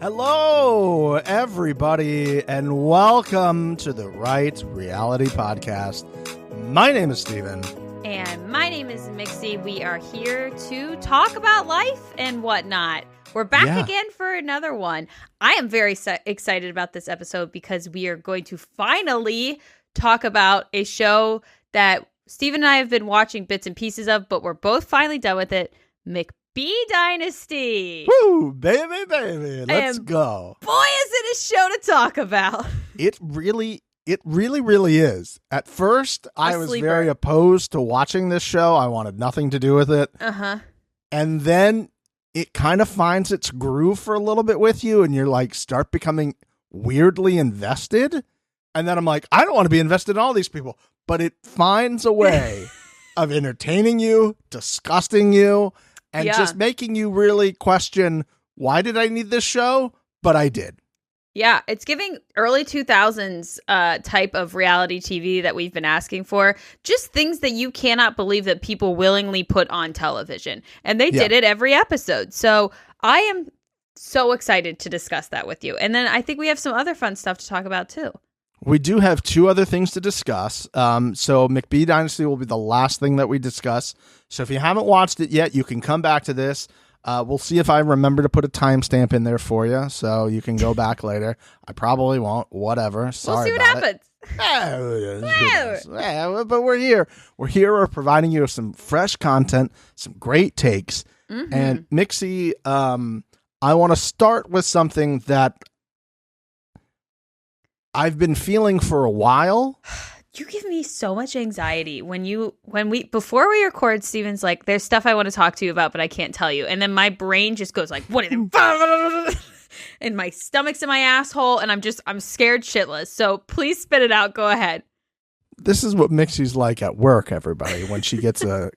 Hello, everybody, and welcome to the Right Reality Podcast. My name is Steven. And my name is Mixie. We are here to talk about life and whatnot. We're back again for another one. I am very excited about this episode because we are going to finally talk about a show that Steven and I have been watching bits and pieces of, but we're both finally done with it. McBee Dynasty. Woo, baby. Let's go. Boy, is it a show to talk about. It really is. At first, I was very opposed to watching this show. I wanted nothing to do with it. And then it kind of finds its groove for a little bit with you, and you're like, start becoming weirdly invested. And then I'm like, I don't want to be invested in all these people. But it finds a way of entertaining you, disgusting you, and just making you really question, why did I need this show? But I did. Yeah, it's giving early 2000s type of reality TV that we've been asking for. Just things that you cannot believe that people willingly put on television. And they did it every episode. So I am so excited to discuss that with you. And then I think we have some other fun stuff to talk about too. We do have two other things to discuss. So McBee Dynasty will be the last thing that we discuss. So if you haven't watched it yet, you can come back to this. We'll see if I remember to put a timestamp in there for you, so you can go back later. I probably won't. Whatever. Sorry. We'll see what happens. But we're here. We're providing you with some fresh content, some great takes. And Mixie, I want to start with something that I've been feeling for a while. You give me so much anxiety before we record. Steven's like, there's stuff I want to talk to you about, but I can't tell you. And then my brain just goes like, what is it? And my stomach's in my asshole, and I'm scared shitless. So please spit it out. Go ahead. This is what Mixie's like at work, everybody. When she gets an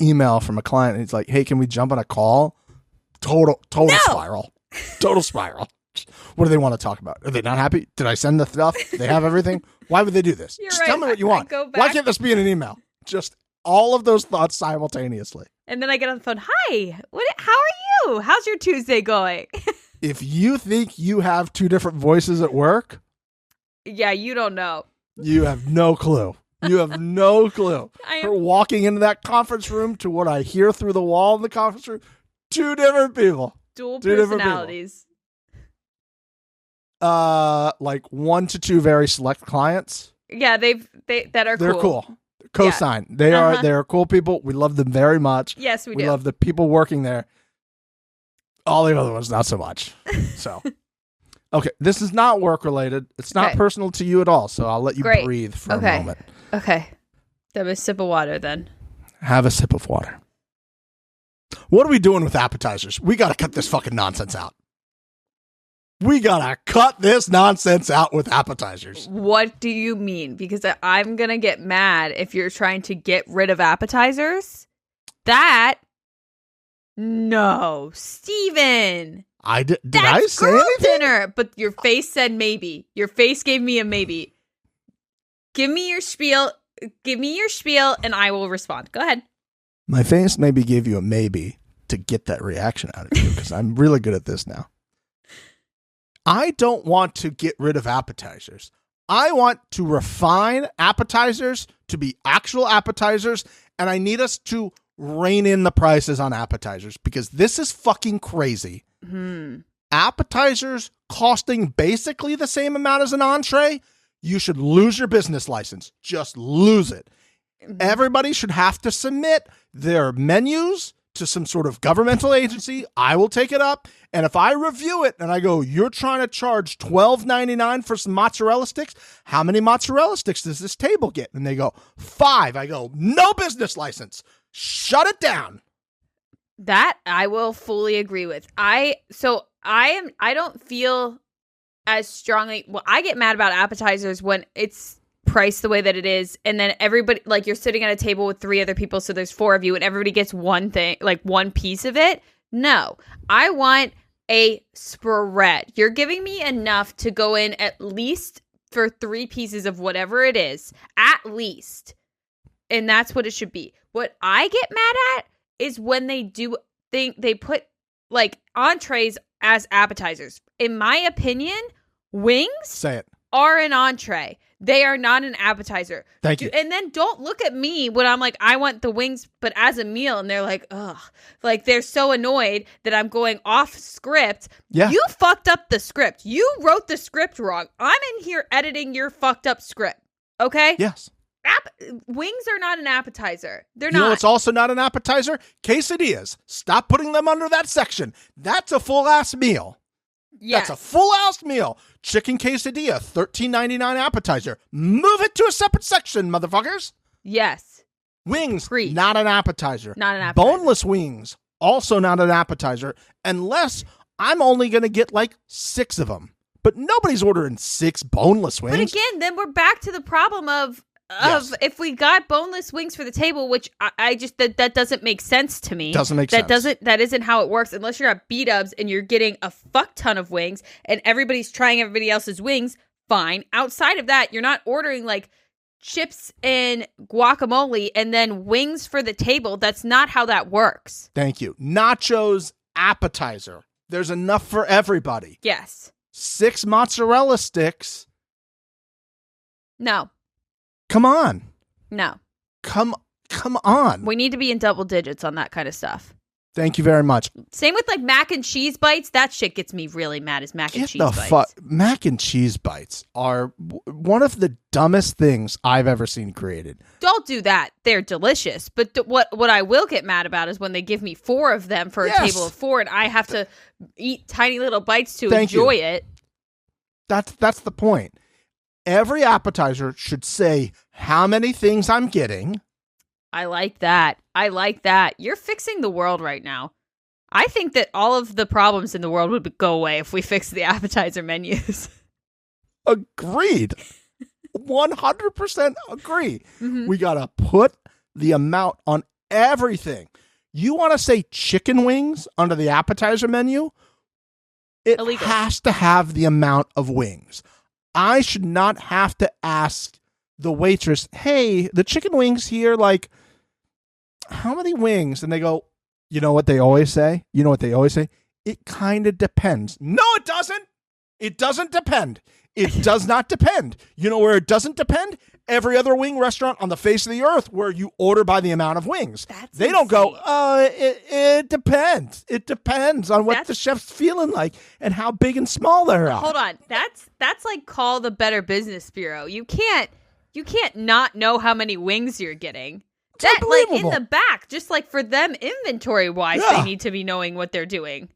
email from a client, and it's like, hey, can we jump on a call? Total spiral. Total spiral. What do they want to talk about? Are they not happy? Did I send the stuff? They have everything? Why would they do this? You're Just right. tell me what you want. Why can't this be in an email? Just all of those thoughts simultaneously. And then I get on the phone. Hi, how are you? How's your Tuesday going? If you think you have two different voices at work. Yeah, you don't know. You have no clue. You have no clue. Her walking into that conference room to what I hear through the wall in the conference room. Two different people. Dual personalities. Like 1 to 2 very select clients. Yeah, they're cool. Co-sign. Yeah. They're cool people. We love them very much. Yes, we do. We love the people working there. All the other ones, not so much. So, okay, this is not work related. It's not personal to you at all. So I'll let you breathe for a moment. Okay. Have a sip of water then. Have a sip of water. What are we doing with appetizers? We got to cut this fucking nonsense out. We gotta cut this nonsense out with appetizers. What do you mean? Because I'm gonna get mad if you're trying to get rid of appetizers. No, Steven. Did I say anything? Dinner, but your face said maybe. Your face gave me a maybe. Give me your spiel, and I will respond. Go ahead. My face maybe gave you a maybe to get that reaction out of you, because I'm really good at this now. I don't want to get rid of appetizers. I want to refine appetizers to be actual appetizers, and I need us to rein in the prices on appetizers because this is fucking crazy. Appetizers costing basically the same amount as an entree, you should lose your business license. Just lose it. Everybody should have to submit their menus to some sort of governmental agency. I will take it up. And if I review it and I go, you're trying to charge $12.99 for some mozzarella sticks. How many mozzarella sticks does this table get? And they go, 5. I go, no business license. Shut it down. That I will fully agree with. I don't feel as strongly. Well, I get mad about appetizers when it's priced the way that it is, and then everybody, like, you're sitting at a table with 3 other people, so there's 4 of you, and everybody gets one thing, like one piece of it. No, I want a spread. You're giving me enough to go in at least for 3 pieces of whatever it is, at least. And that's what it should be. What I get mad at is when they put like entrees as appetizers. In my opinion, wings Say it. are an entree. They are not an appetizer. Thank you. And then don't look at me when I'm like, I want the wings, but as a meal. And they're like, ugh. Like, they're so annoyed that I'm going off script. Yeah. You fucked up the script. You wrote the script wrong. I'm in here editing your fucked up script. Okay? Yes. Wings are not an appetizer. They're You not. know it's also not an appetizer? Quesadillas. Stop putting them under that section. That's a full-ass meal. Yes. That's a full-ass meal. Chicken quesadilla, $13.99 appetizer. Move it to a separate section, motherfuckers. Yes. Wings, Preach. not an appetizer. Not an appetizer. Boneless wings, also not an appetizer, unless I'm only going to get like 6 of them. But nobody's ordering 6 boneless wings. But again, then we're back to the problem of Yes. if we got boneless wings for the table, which I just that doesn't make sense to me. Doesn't make sense. That isn't how it works unless you're at B-Dubs and you're getting a fuck ton of wings and everybody's trying everybody else's wings. Fine. Outside of that, you're not ordering like chips and guacamole and then wings for the table. That's not how that works. Thank you. Nachos appetizer. There's enough for everybody. Yes. 6 mozzarella sticks. No. Come on. No. Come on. We need to be in double digits on that kind of stuff. Thank you very much. Same with like mac and cheese bites. That shit gets me really mad is mac and cheese bites. Mac and cheese bites are one of the dumbest things I've ever seen created. Don't do that. They're delicious. But what I will get mad about is when they give me 4 of them for a table of 4 and I have to eat tiny little bites to enjoy it. That's the point. Every appetizer should say how many things I'm getting. I like that. You're fixing the world right now. I think that all of the problems in the world would go away if we fixed the appetizer menus. Agreed. 100% agree. Mm-hmm. We got to put the amount on everything. You want to say chicken wings under the appetizer menu? It Illegal. has to have the amount of wings. I should not have to ask the waitress, hey, the chicken wings here, like, how many wings? And they go, you know what they always say? It kind of depends. No, it doesn't. It doesn't depend. It does not depend. You know where it doesn't depend? Every other wing restaurant on the face of the earth where you order by the amount of wings. They don't go, it depends. It depends on what the chef's feeling like and how big and small they are. Hold on. That's like call the Better Business Bureau. You can't not know how many wings you're getting. That like in the back, just like for them inventory wise, they need to be knowing what they're doing.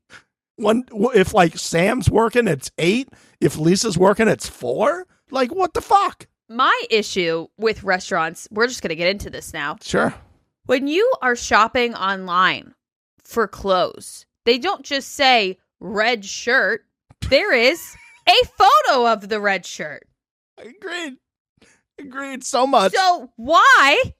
If like Sam's working, it's 8. If Lisa's working, it's 4. Like, what the fuck? My issue with restaurants, we're just going to get into this now. Sure. When you are shopping online for clothes, they don't just say red shirt. There is a photo of the red shirt. Agreed so much. So why,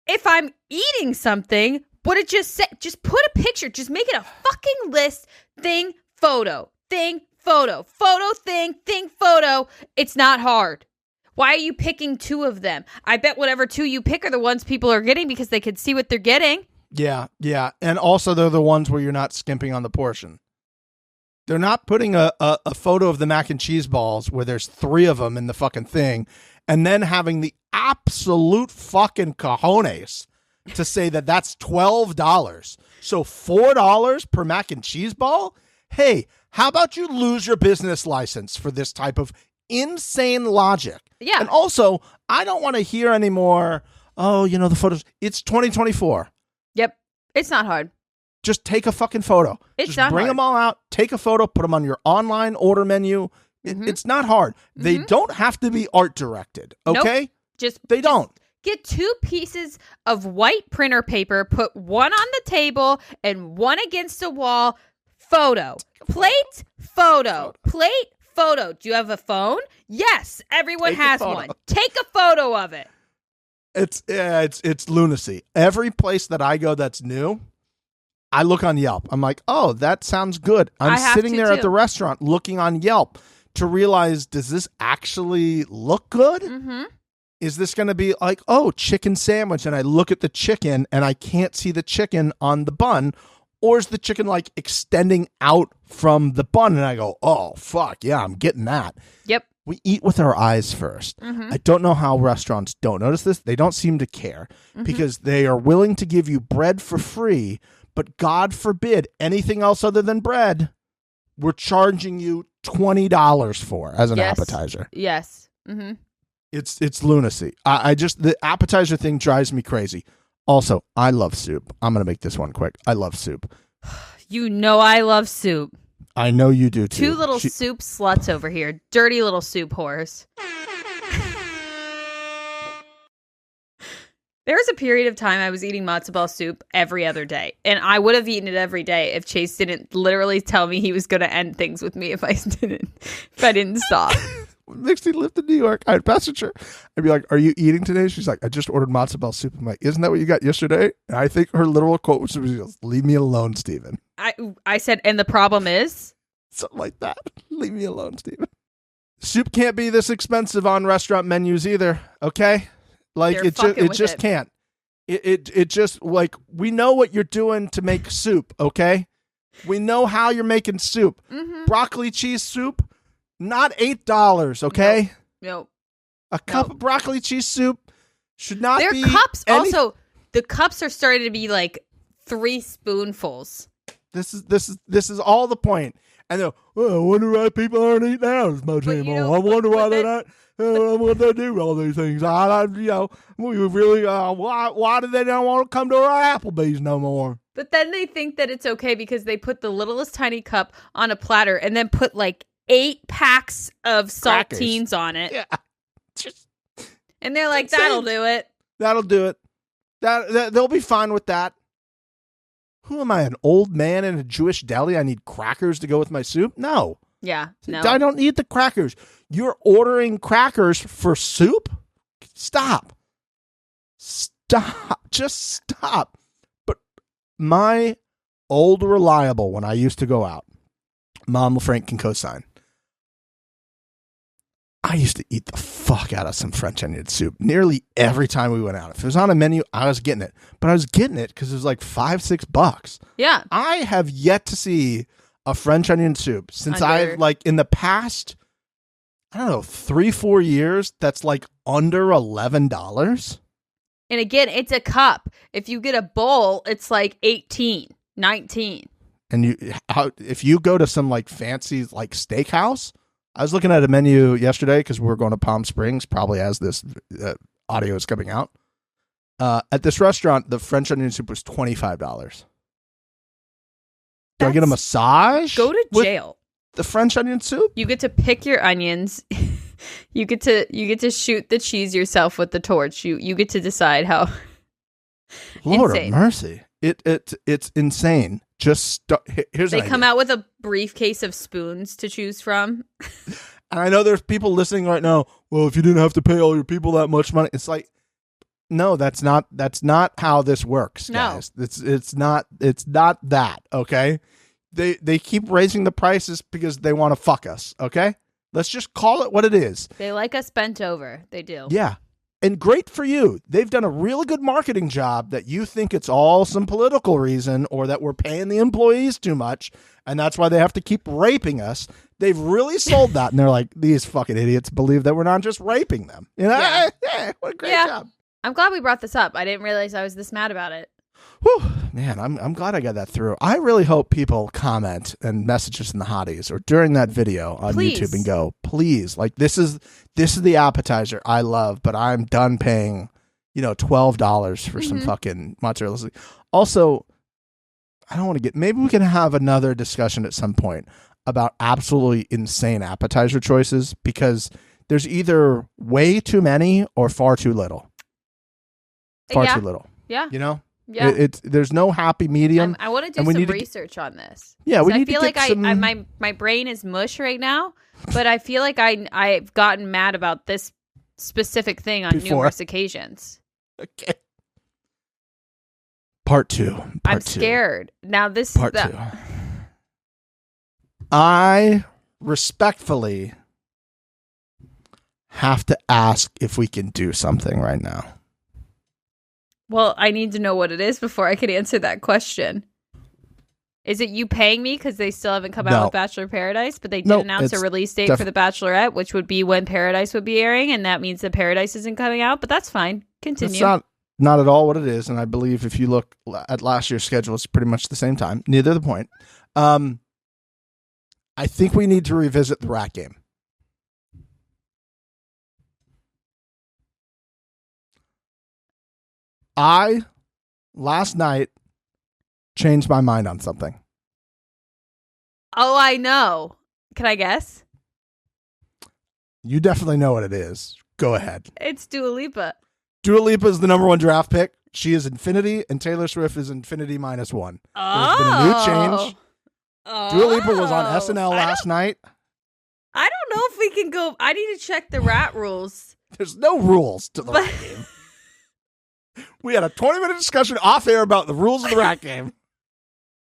if I'm eating something, would it just say, just put a picture, just make it a fucking list, thing, photo, thing, photo, photo, thing, photo. It's not hard. Why are you picking 2 of them? I bet whatever 2 you pick are the ones people are getting because they can see what they're getting. Yeah. And also they're the ones where you're not skimping on the portion. They're not putting a photo of the mac and cheese balls where there's 3 of them in the fucking thing and then having the absolute fucking cojones to say that that's $12. So $4 per mac and cheese ball? Hey, how about you lose your business license for this type of insane logic? Yeah. And also, I don't want to hear anymore, the photos. It's 2024. Yep. It's not hard. Just take a fucking photo. It's Just not bring hard. them all out, take a photo, put them on your online order menu. It's not hard. Mm-hmm. They don't have to be art directed, okay? Nope. They don't. Get 2 pieces of white printer paper, put one on the table and one against a wall. Photo. Plate, photo. Plate, photo. Do you have a phone? Yes, everyone has one. Take a photo of it. It's lunacy. Every place that I go that's new, I look on Yelp. I'm like, oh, that sounds good. I'm sitting there at the restaurant looking on Yelp to realize, does this actually look good? Mm-hmm. Is this going to be like, chicken sandwich, and I look at the chicken and I can't see the chicken on the bun? Or is the chicken like extending out from the bun? And I go, oh, fuck, yeah, I'm getting that. Yep. We eat with our eyes first. Mm-hmm. I don't know how restaurants don't notice this. They don't seem to care because they are willing to give you bread for free, but God forbid anything else other than bread, we're charging you $20 for as an appetizer. Yes. Mm-hmm. It's lunacy. I just, the appetizer thing drives me crazy. Also, I love soup. I'm going to make this one quick. I love soup. You know I love soup. I know you do too. Two little soup sluts over here. Dirty little soup whores. There was a period of time I was eating matzo ball soup every other day. And I would have eaten it every day if Chase didn't literally tell me he was going to end things with me if I didn't stop. Mixie lived in New York. I'd message her. I'd be like, are you eating today? She's like, I just ordered matzo ball soup. I'm like, isn't that what you got yesterday? And I think her literal quote was, leave me alone, Steven. I said, and the problem is? Something like that. Leave me alone, Steven. Soup can't be this expensive on restaurant menus either, okay? Like, it just can't. It just, like, we know what you're doing to make soup, okay? We know how you're making soup. Mm-hmm. Broccoli cheese soup, not $8, okay? Nope. A cup of broccoli cheese soup should not be... Their cups, also, the cups are starting to be like 3 spoonfuls. This is all the point. And they're, I wonder why people aren't eating out as much anymore. I wonder why they're not... what they do all these things. We really, why do they not want to come to our Applebee's no more? But then they think that it's okay because they put the littlest tiny cup on a platter and then put like 8 packs of saltines on it. Yeah. And they're like, that'll do it. That'll do it. That they'll be fine with that. Who am I, an old man in a Jewish deli? I need crackers to go with my soup? No. Yeah, no. I don't need the crackers. You're ordering crackers for soup? Stop. Just stop. But my old reliable, when I used to go out, Mom Frank can co-sign, I used to eat the fuck out of some French onion soup nearly every time we went out. If it was on a menu, I was getting it. But I was getting it because it was like $5-6. Yeah. I have yet to see a French onion soup since I've, like, in the past, I don't know, 3-4 years, that's like under $11. And again, it's a cup. If you get a bowl, it's like 18, 19. And if you go to some like fancy like steakhouse, I was looking at a menu yesterday because we're going to Palm Springs, probably as this audio is coming out. At this restaurant, the French onion soup was $25. Do I get a massage? Go to jail. The French onion soup? You get to pick your onions. You get to shoot the cheese yourself with the torch. You get to decide how. Lord of mercy. It's insane. Here's they come out with a briefcase of spoons to choose from. And I know there's people listening right now. Well, if you didn't have to pay all your people that much money, it's like, no, that's not how this works, guys. No. It's not that, okay? They keep raising the prices because they want to fuck us, okay? Let's just call it what it is. They like us bent over. They do. Yeah. And great for you. They've done a really good marketing job that you think it's all some political reason or that we're paying the employees too much and that's why they have to keep raping us. They've really sold that and they're like, these fucking idiots believe that we're not just raping them. You know? Yeah. What a great job. I'm glad we brought this up. I didn't realize I was this mad about it. Whew, man, I'm glad I got that through. I really hope people comment and message us in the hotties or during that video on YouTube and go, please, like this is the appetizer I love, but I'm done paying, $12 for some fucking mozzarella. Also, I don't want to maybe we can have another discussion at some point about absolutely insane appetizer choices because there's either way too many or far too little. Too little. Yeah. Yeah, there's no happy medium. I want to do some research on this. Yeah, I feel like my brain is mush right now, but I feel like I've gotten mad about this specific thing on numerous occasions. Okay. Part 2. I'm scared. Now this Part 2. I respectfully have to ask if we can do something right now. Well, I need to know what it is before I can answer that question. Is it you paying me because they still haven't come out with Bachelor in Paradise, but they did announce a release date for The Bachelorette, which would be when Paradise would be airing, and that means that Paradise isn't coming out, but that's fine. Continue. It's not at all what it is, and I believe if you look at last year's schedule, it's pretty much the same time. Neither the point. I think we need to revisit the rat game. I, last night, changed my mind on something. Oh, I know. Can I guess? You definitely know what it is. Go ahead. It's Dua Lipa. Dua Lipa is the number 1 draft pick. She is infinity, and Taylor Swift is infinity -1. There's been a new change. Dua Lipa was on SNL last night. I don't know if we can go. I need to check the rat rules. There's no rules to the rat game. We had a 20-minute discussion off air about the rules of the rat game.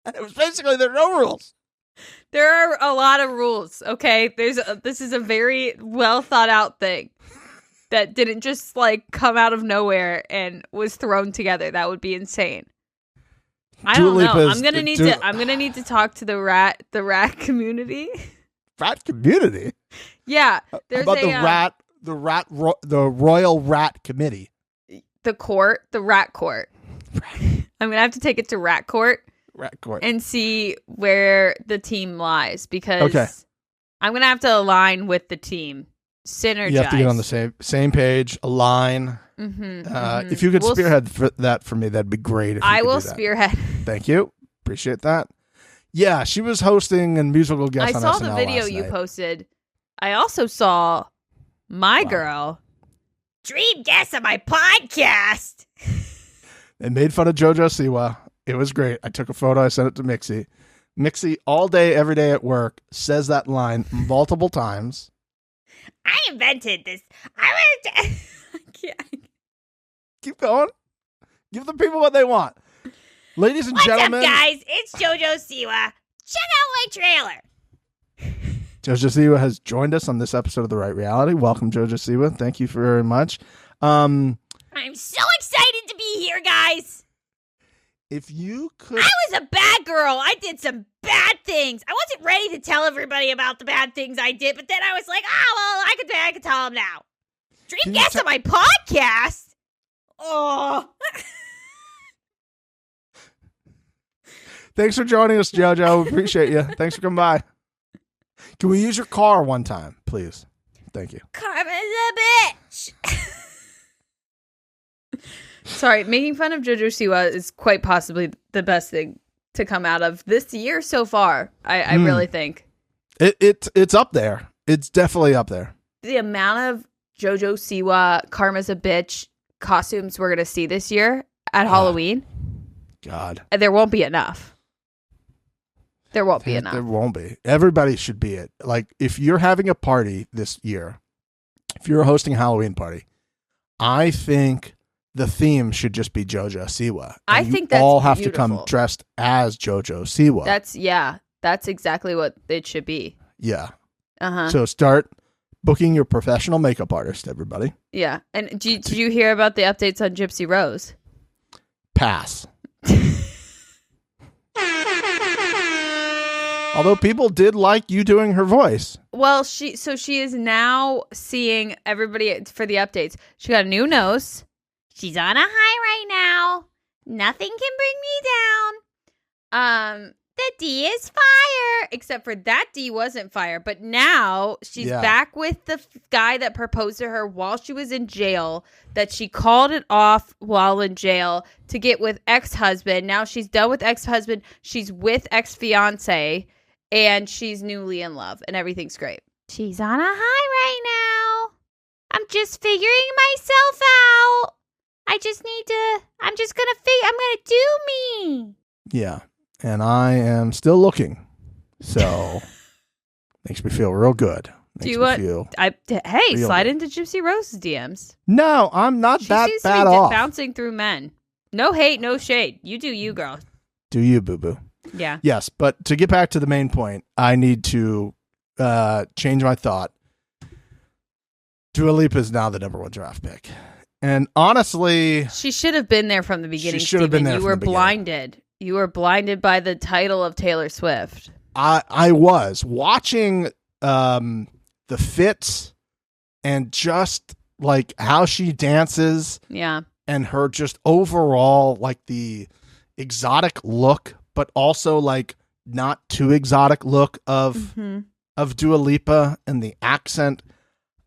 And it was basically there are no rules. There are a lot of rules, okay? This is a very well thought out thing that didn't just like come out of nowhere and was thrown together. That would be insane. I don't know. I'm gonna need to talk to the rat community. Rat community? Yeah. There's the Royal Rat Committee. The rat court. I'm gonna have to take it to rat court and see where the team lies, because I'm gonna have to align with the team. Synergize. You have to get on the same page, align. If you could spearhead that for me, that'd be great. I will spearhead. Thank you. Appreciate that. Yeah, she was hosting a musical guest on SNL. I saw the video you posted. I also saw my girl dream guest on my podcast. They made fun of JoJo Siwa. It was great. I took a photo. I sent it to Mixie. Mixie, all day, every day at work, says that line multiple times. I invented this. I can't. Keep going. Give the people what they want. Ladies and gentlemen. What's up, guys? It's JoJo Siwa. Check out my trailer. JoJo Siwa has joined us on this episode of The Right Reality. Welcome, JoJo Siwa. Thank you very much. I'm so excited to be here, guys. If you could... I was a bad girl. I did some bad things. I wasn't ready to tell everybody about the bad things I did, but then I was like, I could tell them now. Dream guest on my podcast? Oh. Thanks for joining us, JoJo. We appreciate you. Thanks for coming by. Can we use your car one time, please? Thank you. Carmen's a bitch. Sorry, making fun of JoJo Siwa is quite possibly the best thing to come out of this year so far. I really think. It's up there. It's definitely up there. The amount of JoJo Siwa, Karma's a bitch costumes we're going to see this year at Halloween. God. There won't be enough. There won't be enough. There won't be. Everybody should be it. Like, if you're having a party this year, if you're hosting a Halloween party, I think the theme should just be JoJo Siwa. I think that's all have beautiful. to come dressed as JoJo Siwa. That's exactly what it should be. Yeah. So start booking your professional makeup artist, everybody. Yeah. And did you hear about the updates on Gypsy Rose? Pass. Although people did like you doing her voice. Well, she is now seeing everybody for the updates. She got a new nose. She's on a high right now. Nothing can bring me down. The D is fire. Except for that D wasn't fire. But now she's back with the guy that proposed to her while she was in jail. That she called it off while in jail to get with ex-husband. Now she's done with ex-husband. She's with ex-fiance. And she's newly in love. And everything's great. She's on a high right now. I'm just figuring myself out. I'm just going to do me. Yeah. And I am still looking. So, makes me feel real good. Slide into Gypsy Rose's DMs. No, I'm not that bad off. She seems to be bouncing through men. No hate, no shade. You do you, girl. Do you, boo-boo. Yeah. Yes, but to get back to the main point, I need to change my thought. Dua Lipa is now the number 1 draft pick. And honestly... She should have been there from the beginning, Steven. You were blinded. You were blinded by the title of Taylor Swift. I was watching the fits and just like how she dances. Yeah. And her just overall like the exotic look, but also like not too exotic look of Dua Lipa and the accent.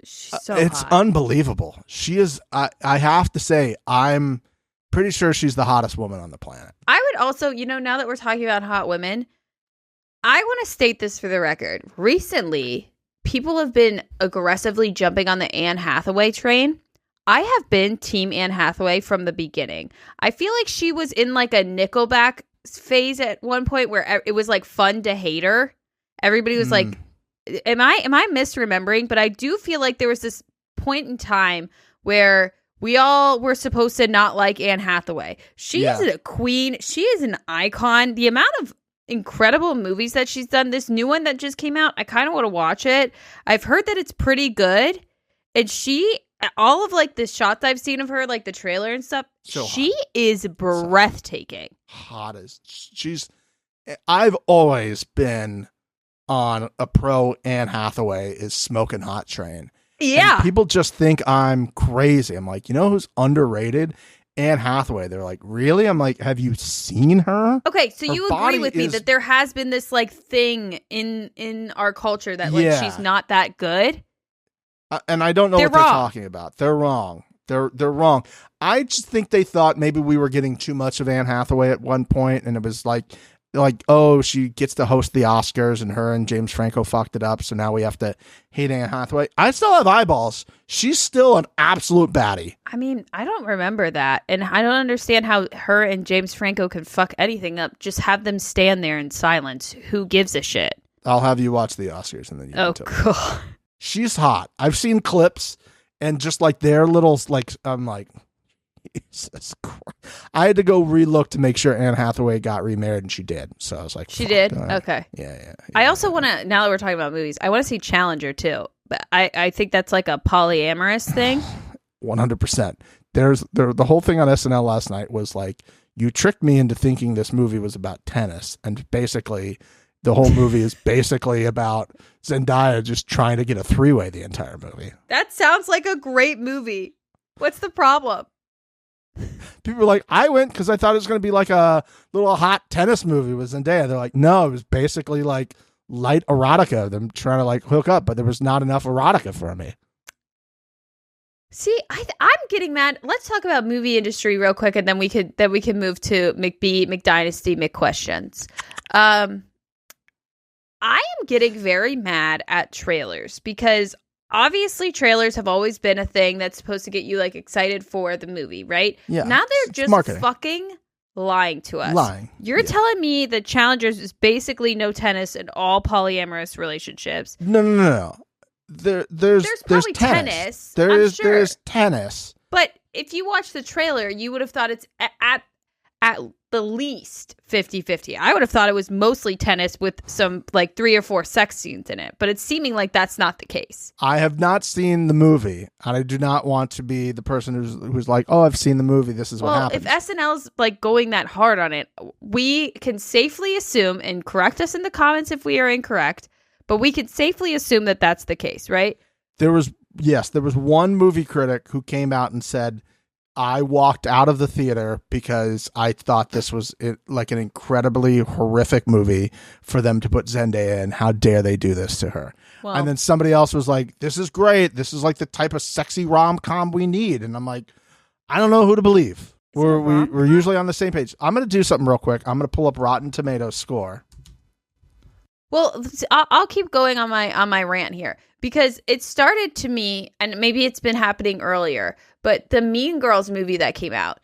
She's so it's hot. Unbelievable. She is. I have to say, I'm pretty sure she's the hottest woman on the planet. I would also, now that we're talking about hot women, I want to state this for the record. Recently, people have been aggressively jumping on the Anne Hathaway train. I have been Team Anne Hathaway from the beginning. I feel like she was in like a Nickelback phase at one point where it was like fun to hate her. Everybody was like, am I misremembering? But I do feel like there was this point in time where we all were supposed to not like Anne Hathaway. She is a queen. She is an icon. The amount of incredible movies that she's done. This new one that just came out, I kind of want to watch it. I've heard that it's pretty good. And all of like the shots I've seen of her, like the trailer and stuff, she is breathtaking. Hot as I've always been on a pro Anne Hathaway is smoking hot train. Yeah. And people just think I'm crazy. I'm like, who's underrated? Anne Hathaway. They're like, really? I'm like, have you seen her? Okay, so you agree with me that there has been this like thing in our culture that like she's not that good? And I don't know what they're talking about. They're wrong. They're wrong. I just think they thought maybe we were getting too much of Anne Hathaway at one point, and it was like, oh, she gets to host the Oscars, and her and James Franco fucked it up, so now we have to hate Anne Hathaway. I still have eyeballs. She's still an absolute baddie. I mean, I don't remember that, and I don't understand how her and James Franco can fuck anything up. Just have them stand there in silence. Who gives a shit? I'll have you watch the Oscars, and then you can tell me. Cool. She's hot. I've seen clips and just like their little, like, I'm like, Jesus Christ. I had to go relook to make sure Anne Hathaway got remarried, and she did. So I was like, she did? Okay. Yeah. I also want to, now that we're talking about movies, I want to see Challenger too. But I think that's like a polyamorous thing. 100%. The whole thing on SNL last night was like, you tricked me into thinking this movie was about tennis. And basically, the whole movie is basically about Zendaya just trying to get a three-way the entire movie. That sounds like a great movie. What's the problem? People were like, I went because I thought it was going to be like a little hot tennis movie with Zendaya. They're like, no, it was basically like light erotica, them trying to like hook up, but there was not enough erotica for me. See, I'm getting mad. Let's talk about movie industry real quick, and then we can move to McBee McDynasty McQuestions. I am getting very mad at trailers because obviously trailers have always been a thing that's supposed to get you like excited for the movie, right? Yeah. Now they're just marketing. Fucking lying to us. You're telling me that Challengers is basically no tennis and all polyamorous relationships. No. There's probably tennis. There's tennis. But if you watch the trailer, you would have thought it's at the least 50-50. I would have thought it was mostly tennis with some like 3 or 4 sex scenes in it, but it's seeming like that's not the case. I have not seen the movie, and I do not want to be the person who's like, oh, I've seen the movie, this is what happens. If SNL's like going that hard on it, we can safely assume, and correct us in the comments if we are incorrect, but we can safely assume that that's the case, right? There was one movie critic who came out and said, I walked out of the theater because I thought this was like an incredibly horrific movie for them to put Zendaya in. How dare they do this to her? Well, and then somebody else was like, this is great. This is like the type of sexy rom-com we need. And I'm like, I don't know who to believe. We're usually on the same page. I'm going to do something real quick. I'm going to pull up Rotten Tomatoes score. Well, I'll keep going on my rant here because it started to me, and maybe it's been happening earlier, but the Mean Girls movie that came out,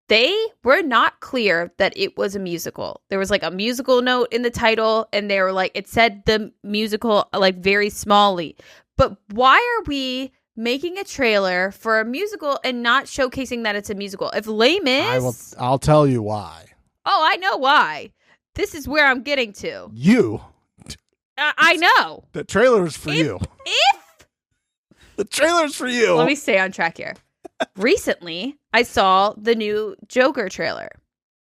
they were not clear that it was a musical. There was like a musical note in the title, and they were like, it said the musical like very smallly. But why are we making a trailer for a musical and not showcasing that it's a musical? If Les Mis, I'll tell you why. Oh, I know why. This is where I'm getting to. I know. The trailer is for you. The trailer's for you. Let me stay on track here. Recently, I saw the new Joker trailer.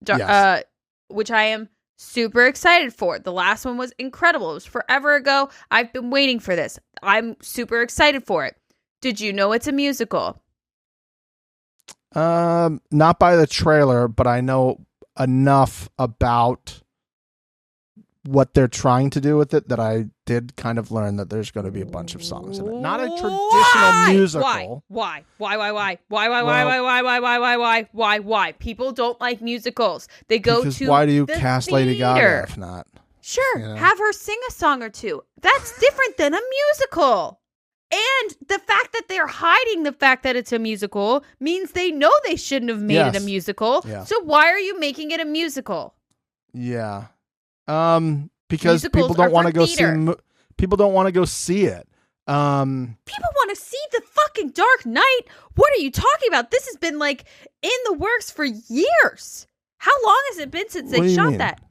Yes. which I am super excited for. The last one was incredible. It was forever ago. I've been waiting for this. I'm super excited for it. Did you know it's a musical? Not by the trailer, but I know enough about what they're trying to do with it that I did kind of learn that there's going to be a bunch of songs in it. Not a traditional musical. Why? Why? People don't like musicals. They go because to why do you the cast theater. Lady Gaga if not? Sure, You know? have her sing a song or two. That's different than a musical. And the fact that they're hiding the fact that it's a musical means they know they shouldn't have made it a musical. Yeah. So why are you making it a musical? Yeah. Because Musicals people don't want to go theater. see people don't want to go see it. People want to see The fucking Dark Knight. What are you talking about? This has been like in the works for years. How long has it been since they shot that?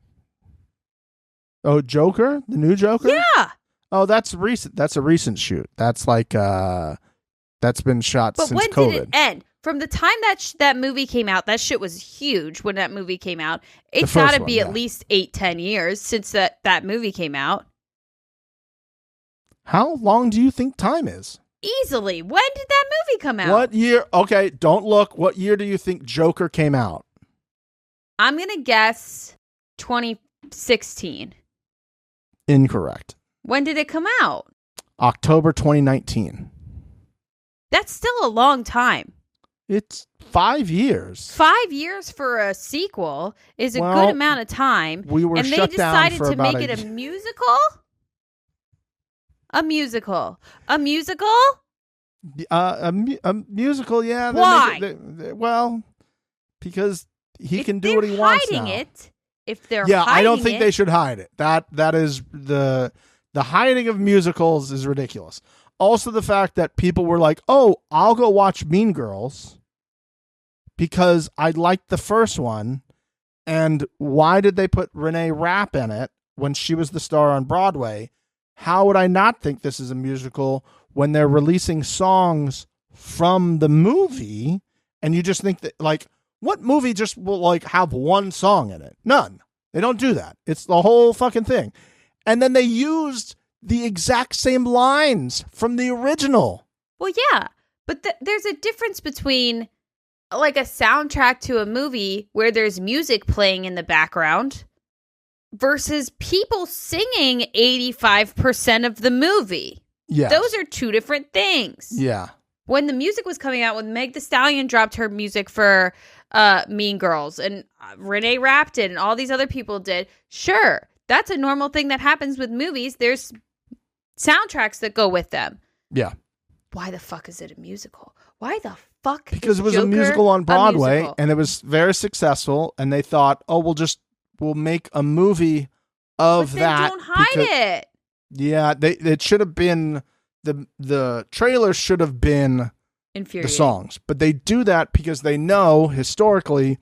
Oh, Joker? The new Joker? Yeah. Oh, that's recent. That's a recent shoot. That's like that's been shot but since when COVID. did it end? From the time that movie came out, that shit was huge when that movie came out. It's got to be at least 8-10 years since that movie came out. How long do you think time is? Easily. When did that movie come out? What year? Okay, don't look. What year do you think Joker came out? I'm going to guess 2016. Incorrect. When did it come out? October 2019. That's still a long time. It's 5 years. 5 years for a sequel is a good amount of time. We were and they shut down decided for to about make it a musical? A musical. A musical? A musical, yeah. Why? Well, because he can do what he wants now. If they're yeah, hiding I don't think it, they should hide it. That is the hiding of musicals is ridiculous. Also, the fact that people were like, "Oh, I'll go watch Mean Girls because I liked the first one." And why did they put Renee Rapp in it when she was the star on Broadway? How would I not think this is a musical when they're releasing songs from the movie? And you just think that, like, what movie just will like have one song in it? None. They don't do that. It's the whole fucking thing. And then they used the exact same lines from the original. Well, yeah, but there's a difference between like a soundtrack to a movie where there's music playing in the background versus people singing 85% of the movie. Yeah. Those are two different things. Yeah. When the music was coming out, when Meg Thee Stallion dropped her music for Mean Girls and Renee Rapp did and all these other people did, sure, that's a normal thing that happens with movies. There's soundtracks that go with them. Yeah. Why the fuck is it a musical? Why the fuck? Because it was a musical on Broadway and it was very successful. And they thought, oh, we'll make a movie of that. Don't hide it. Yeah, it should have been the trailer should have been the songs, but they do that because they know historically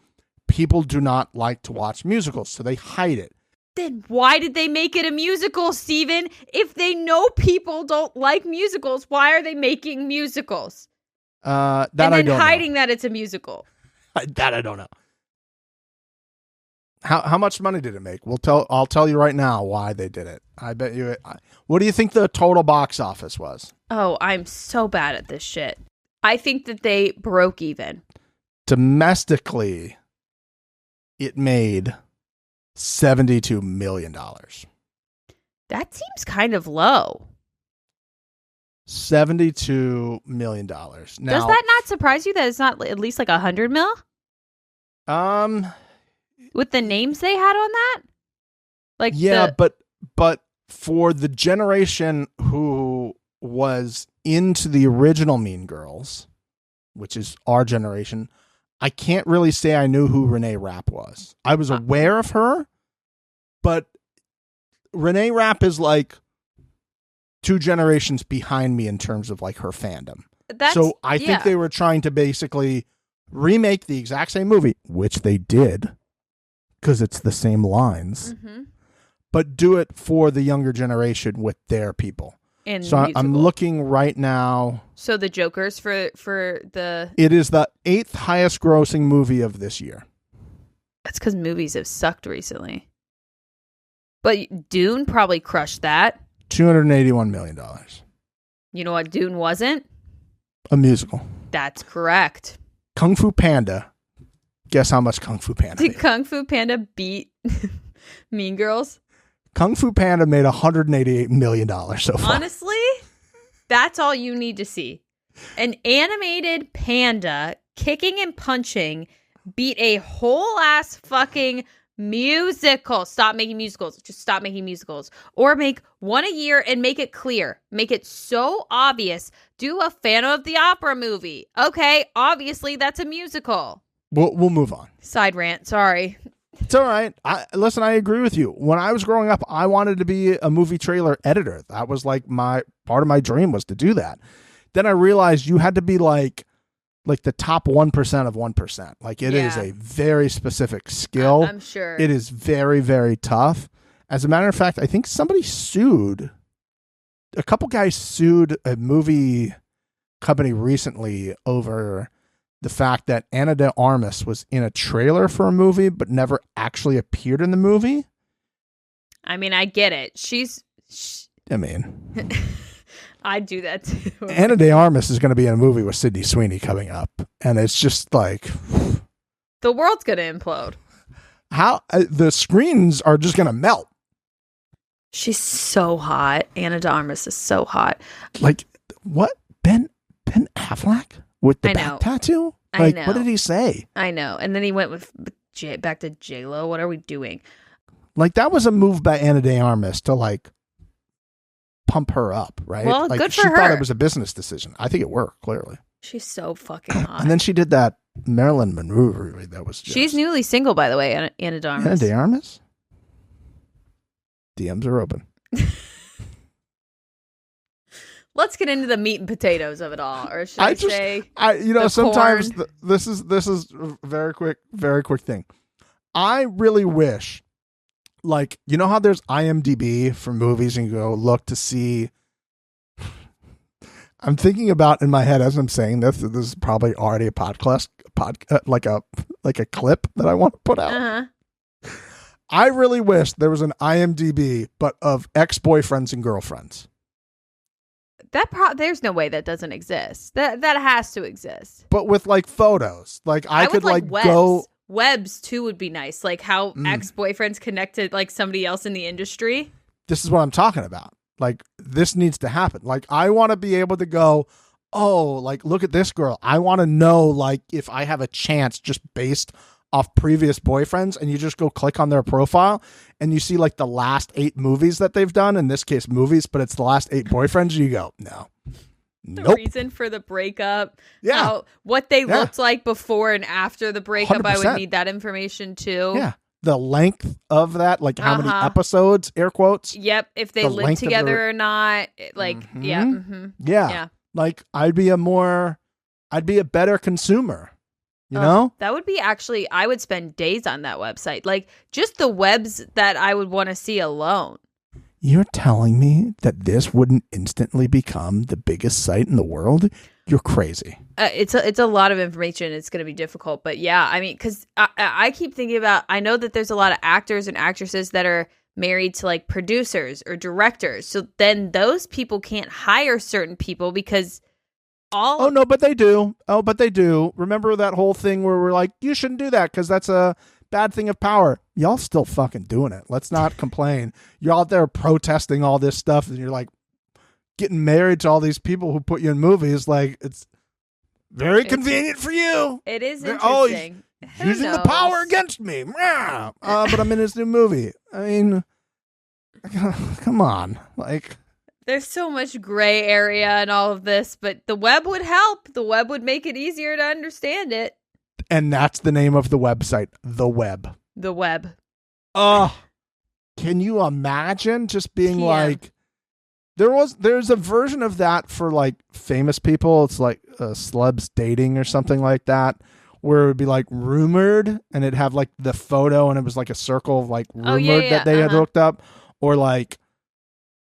people do not like to watch musicals, so they hide it. Then why did they make it a musical, Steven? If they know people don't like musicals, why are they making musicals? That and then I don't hiding know. That it's a musical. That I don't know. How much money did it make? I'll tell you right now why they did it. I bet you. What do you think the total box office was? Oh, I'm so bad at this shit. I think that they broke even. Domestically, it made $72 million. That seems kind of low. $72 million. Now, does that not surprise you that it's not at least like 100 mil? With the names they had on that? Like yeah, but for the generation who was into the original Mean Girls, which is our generation, I can't really say I knew who Renee Rapp was. I was aware of her, but Renee Rapp is like 2 generations behind me in terms of like her fandom. So I think they were trying to basically remake the exact same movie, which they did. Because it's the same lines, but do it for the younger generation with their people. So I'm looking right now. So the Joker's for the... It is the 8th highest grossing movie of this year. That's because movies have sucked recently. But Dune probably crushed that. $281 million. You know what Dune wasn't? A musical. That's correct. Kung Fu Panda. Guess how much Kung Fu Panda Did made? Kung Fu Panda beat Mean Girls? Kung Fu Panda made $188 million so far. Honestly, that's all you need to see. An animated panda kicking and punching beat a whole ass fucking musical. Stop making musicals. Just stop making musicals. Or make one a year and make it clear. Make it so obvious. Do a Phantom of the Opera movie. Okay, obviously that's a musical. We'll move on. Side rant, sorry. It's all right. Listen, I agree with you. When I was growing up, I wanted to be a movie trailer editor. That was like part of my dream was to do that. Then I realized you had to be like the top 1% of 1%. Like it is a very specific skill. I'm sure. It is very, very tough. As a matter of fact, I think somebody sued. A couple guys sued a movie company recently over the fact that Ana de Armas was in a trailer for a movie but never actually appeared in the movie. I mean, I get it. I'd do that too. Ana de Armas is going to be in a movie with Sydney Sweeney coming up, and it's just like the world's going to implode. How the screens are just going to melt. She's so hot. Ana de Armas is so hot. Like what? Ben Affleck with the back tattoo? Like, I know. What did he say? I know. And then he went with back to J-Lo. What are we doing? Like that was a move by Ana de Armas to like pump her up, right? Well, like, good for her. She thought it was a business decision. I think it worked, clearly. She's so fucking hot. And then she did that Marilyn Monroe movie that was just... She's newly single, by the way, Ana de Armas. Ana de Armas? DMs are open. Let's get into the meat and potatoes of it all, or should I say? Sometimes this is a very quick thing. I really wish, like, you know how there's IMDb for movies and you go look to see. I'm thinking about in my head as I'm saying this. This is probably already a podcast, like a clip that I want to put out. Uh-huh. I really wish there was an IMDb, but of ex-boyfriends and girlfriends. There's no way that doesn't exist. That has to exist. But with like photos, like I could like webs. go. Webs too would be nice. Like how ex-boyfriends connected like somebody else in the industry. This is what I'm talking about. Like this needs to happen. Like I want to be able to go, oh, like look at this girl. I want to know like if I have a chance just based off previous boyfriends, and you just go click on their profile and you see like the last 8 movies that they've done, in this case movies, but it's the last 8 boyfriends. You go, no. The reason for the breakup. Yeah. What they looked like before and after the breakup. 100%. I would need that information too. Yeah. The length of that, like how many episodes, air quotes. Yep. If they lived together or not. Like, yeah. Mm-hmm. Yeah. Like I'd be a better consumer. You know? That would be I would spend days on that website. Like just the webs that I would want to see alone. You're telling me that this wouldn't instantly become the biggest site in the world? You're crazy. It's a lot of information. It's going to be difficult. But yeah, I mean, because I keep thinking about, I know that there's a lot of actors and actresses that are married to like producers or directors. So then those people can't hire certain people because but they do. But they do. Remember that whole thing where we're like, you shouldn't do that because that's a bad thing of power. Y'all still fucking doing it. Let's not complain. You're out there protesting all this stuff and you're like getting married to all these people who put you in movies. Like it's very convenient for you. It is interesting. Using the power against me. But I'm in this new movie. I mean, come on. Like, there's so much gray area and all of this, but the web would help. The web would make it easier to understand it. And that's the name of the website, The Web. The Web. Can you imagine just being like, there's a version of that for like famous people. It's like celebs dating or something like that, where it would be like rumored and it'd have like the photo and it was like a circle of like rumored that they had hooked up, or like,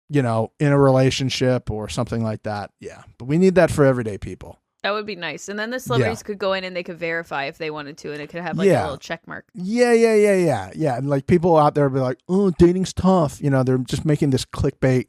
you know, in a relationship or something like that. Yeah. But we need that for everyday people. That would be nice. And then the celebrities could go in and they could verify if they wanted to, and it could have like a little check mark. Yeah. And like people out there be like, oh, dating's tough. You know, they're just making this clickbait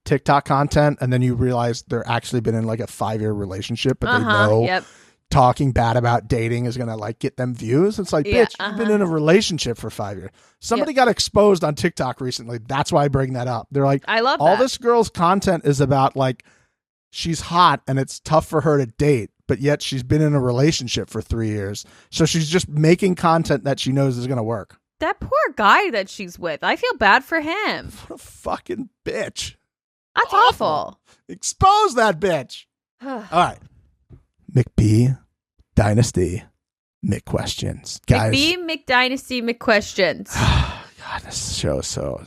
TikTok content, and then you realize they're actually been in like a 5-year relationship, but they know talking bad about dating is gonna like get them views. It's like, bitch, you've been in a relationship for 5 years. Somebody got exposed on TikTok recently. That's why I bring that up. They're like, I love all this girl's content is about like she's hot and it's tough for her to date, but yet she's been in a relationship for 3 years. So she's just making content that she knows is gonna work. That poor guy that she's with. I feel bad for him. What a fucking bitch. That's awful. Expose that bitch. All right. McBee Dynasty McQuestions. Guys. McBee McDynasty McQuestions. God, this show is so...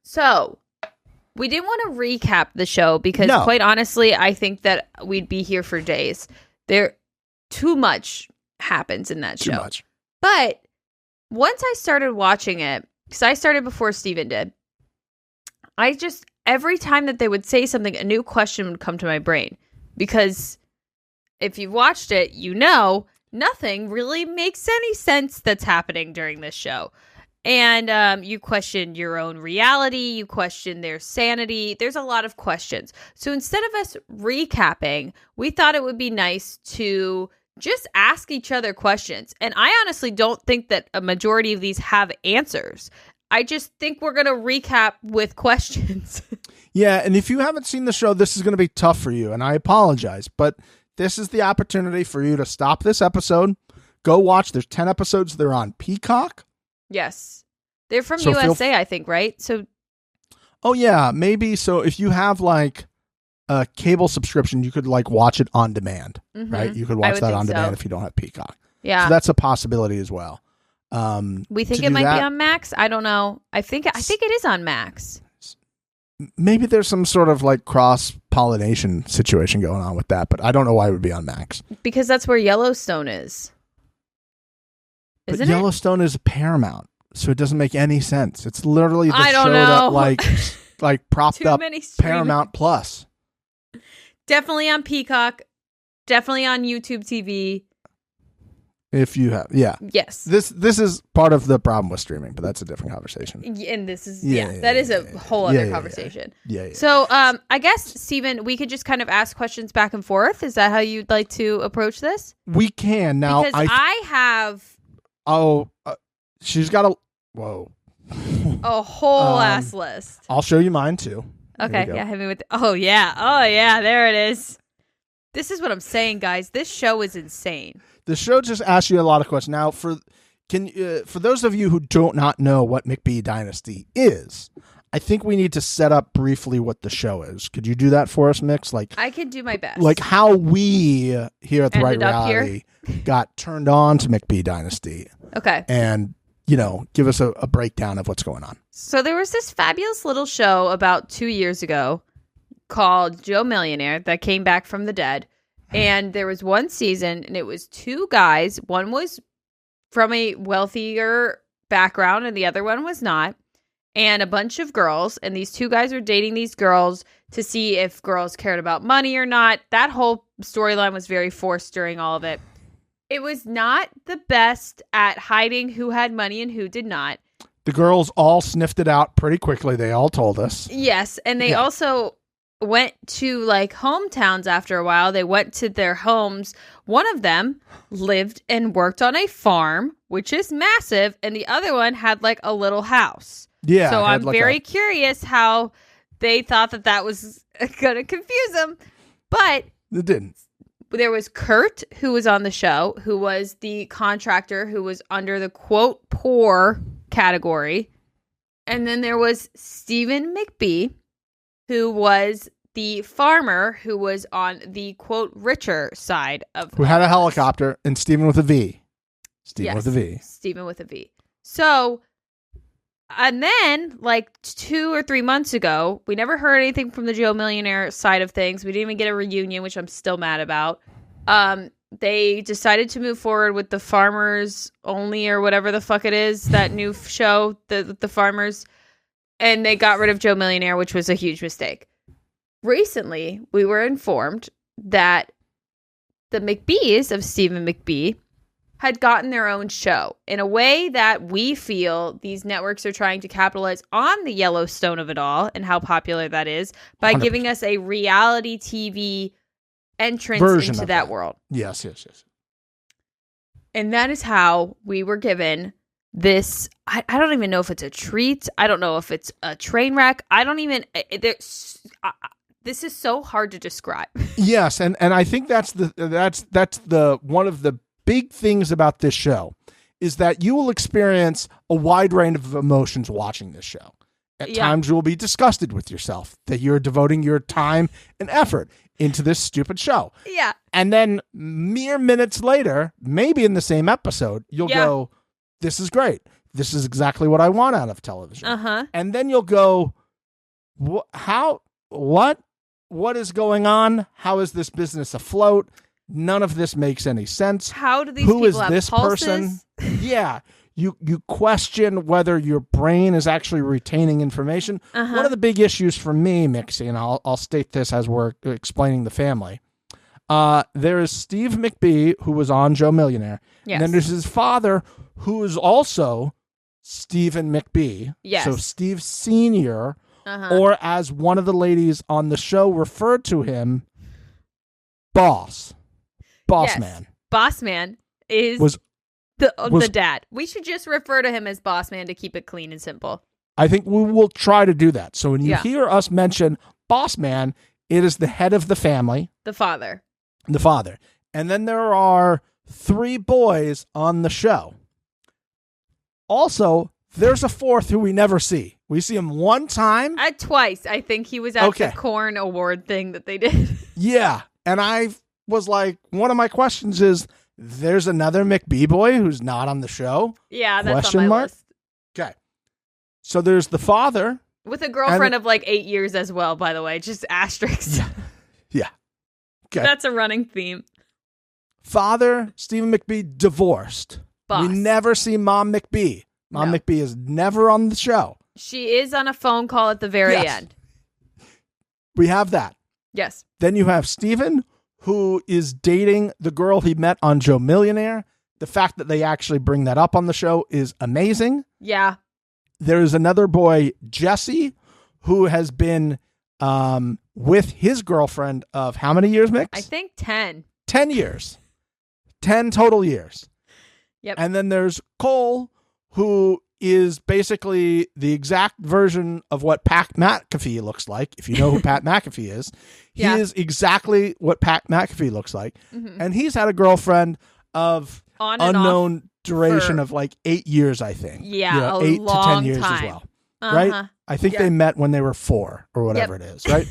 So, we didn't want to recap the show because, quite honestly, I think that we'd be here for days. Too much happens in that show. Too much. But once I started watching it, because I started before Steven did, every time that they would say something, a new question would come to my brain. Because if you've watched it, you know nothing really makes any sense that's happening during this show. And you question your own reality. You question their sanity. There's a lot of questions. So instead of us recapping, we thought it would be nice to just ask each other questions. And I honestly don't think that a majority of these have answers. I just think we're going to recap with questions. Yeah, and if you haven't seen the show, this is going to be tough for you, and I apologize, but this is the opportunity for you to stop this episode, go watch. There's 10 episodes. They're on Peacock. Yes. They're from USA, I think, right? So. Oh, yeah, maybe. So if you have, like, a cable subscription, you could, like, watch it on demand, right? You could watch that on demand if you don't have Peacock. Yeah. So that's a possibility as well. We think it might be on Max. I don't know. I think it is on Max. Maybe there's some sort of like cross-pollination situation going on with that, but I don't know why it would be on Max. Because that's where Yellowstone is. Isn't Yellowstone is Paramount, so it doesn't make any sense. It's literally the show that like propped up Paramount Plus. Definitely on Peacock. Definitely on YouTube TV. If you have, yes, this is part of the problem with streaming, but that's a different conversation. And this is that is a whole other conversation. Yeah. So, I guess Steven, we could just kind of ask questions back and forth. Is that how you'd like to approach this? We can now. Because I have. Oh, she's got a whole ass list. I'll show you mine too. Okay, yeah, hit me with. Oh yeah, there it is. This is what I'm saying, guys. This show is insane. The show just asks you a lot of questions. Now, for those of you who do not know what McBee Dynasty is, I think we need to set up briefly what the show is. Could you do that for us, Mix? Like I could do my best. Like how we here at The Right Reality got turned on to McBee Dynasty. Okay. And, give us a breakdown of what's going on. So there was this fabulous little show about 2 years ago called Joe Millionaire that came back from the dead. And there was one season, and it was two guys. One was from a wealthier background, and the other one was not. And a bunch of girls. And these two guys were dating these girls to see if girls cared about money or not. That whole storyline was very forced during all of it. It was not the best at hiding who had money and who did not. The girls all sniffed it out pretty quickly. They all told us. Yes, and they also went to like hometowns after a while. They went to their homes. One of them lived and worked on a farm, which is massive, and the other one had like a little house. Yeah. So I'm very curious how they thought that was going to confuse them, but it didn't. There was Kurt, who was on the show, who was the contractor who was under the quote poor category. And then there was Stephen McBee, who was the farmer who was on the quote richer side of who had a helicopter, and Stephen with a V. Stephen with a V. So, and then like 2 or 3 months ago, we never heard anything from the Joe Millionaire side of things. We didn't even get a reunion, which I'm still mad about. They decided to move forward with the Farmers Only or whatever the fuck it is, that new show, the Farmers, and they got rid of Joe Millionaire, which was a huge mistake. Recently, we were informed that the McBees of Stephen McBee had gotten their own show in a way that we feel these networks are trying to capitalize on the Yellowstone of it all and how popular that is by 100%. giving us a reality TV entrance Version into that world. Yes. And that is how we were given this. I don't even know if it's a treat. I don't know if it's a train wreck. I don't even. This is so hard to describe. Yes, and I think that's the one of the big things about this show is that you will experience a wide range of emotions watching this show. At times you will be disgusted with yourself that you're devoting your time and effort into this stupid show. Yeah. And then mere minutes later, maybe in the same episode, you'll go, this is great. This is exactly what I want out of television. Uh-huh. And then you'll go, what is going on? How is this business afloat? None of this makes any sense. How do these people have this pulses? Person? Yeah. You question whether your brain is actually retaining information. Uh-huh. One of the big issues for me, Mixie, and I'll state this as we're explaining the family. There is Steve McBee, who was on Joe Millionaire. Yes. And then there's his father, who is also Stephen McBee. Yes. So Steve Sr., Uh-huh. or as one of the ladies on the show referred to him, Boss Man. Boss Man is the dad. We should just refer to him as Boss Man to keep it clean and simple. I think we will try to do that. So when you hear us mention Boss Man, it is the head of the family. The father. And then there are 3 boys on the show. Also, there's a 4th who we never see. We see him one time. Twice. I think he was at the corn award thing that they did. Yeah. And I was like, one of my questions is, there's another McBee boy who's not on the show? Yeah, that's on my list. Okay. So there's the father. With a girlfriend of like 8 years as well, by the way. Just asterisks. Yeah. Okay. That's a running theme. Father, Stephen McBee, divorced. Boss. We never see Mom McBee. Mom McBee is never on the show. She is on a phone call at the very end. We have that. Yes. Then you have Stephen, who is dating the girl he met on Joe Millionaire. The fact that they actually bring that up on the show is amazing. Yeah. There is another boy, Jesse, who has been with his girlfriend of how many years, Mix? I think 10. 10 years. 10 total years. Yep. And then there's Cole, who is basically the exact version of what Pat McAfee looks like. If you know who Pat McAfee is, he is exactly what Pat McAfee looks like. Mm-hmm. And he's had a girlfriend of unknown duration of like 8 years, I think. Yeah, 8 to 10 years time. as well. Right? I think they met when they were 4 or whatever it is, right?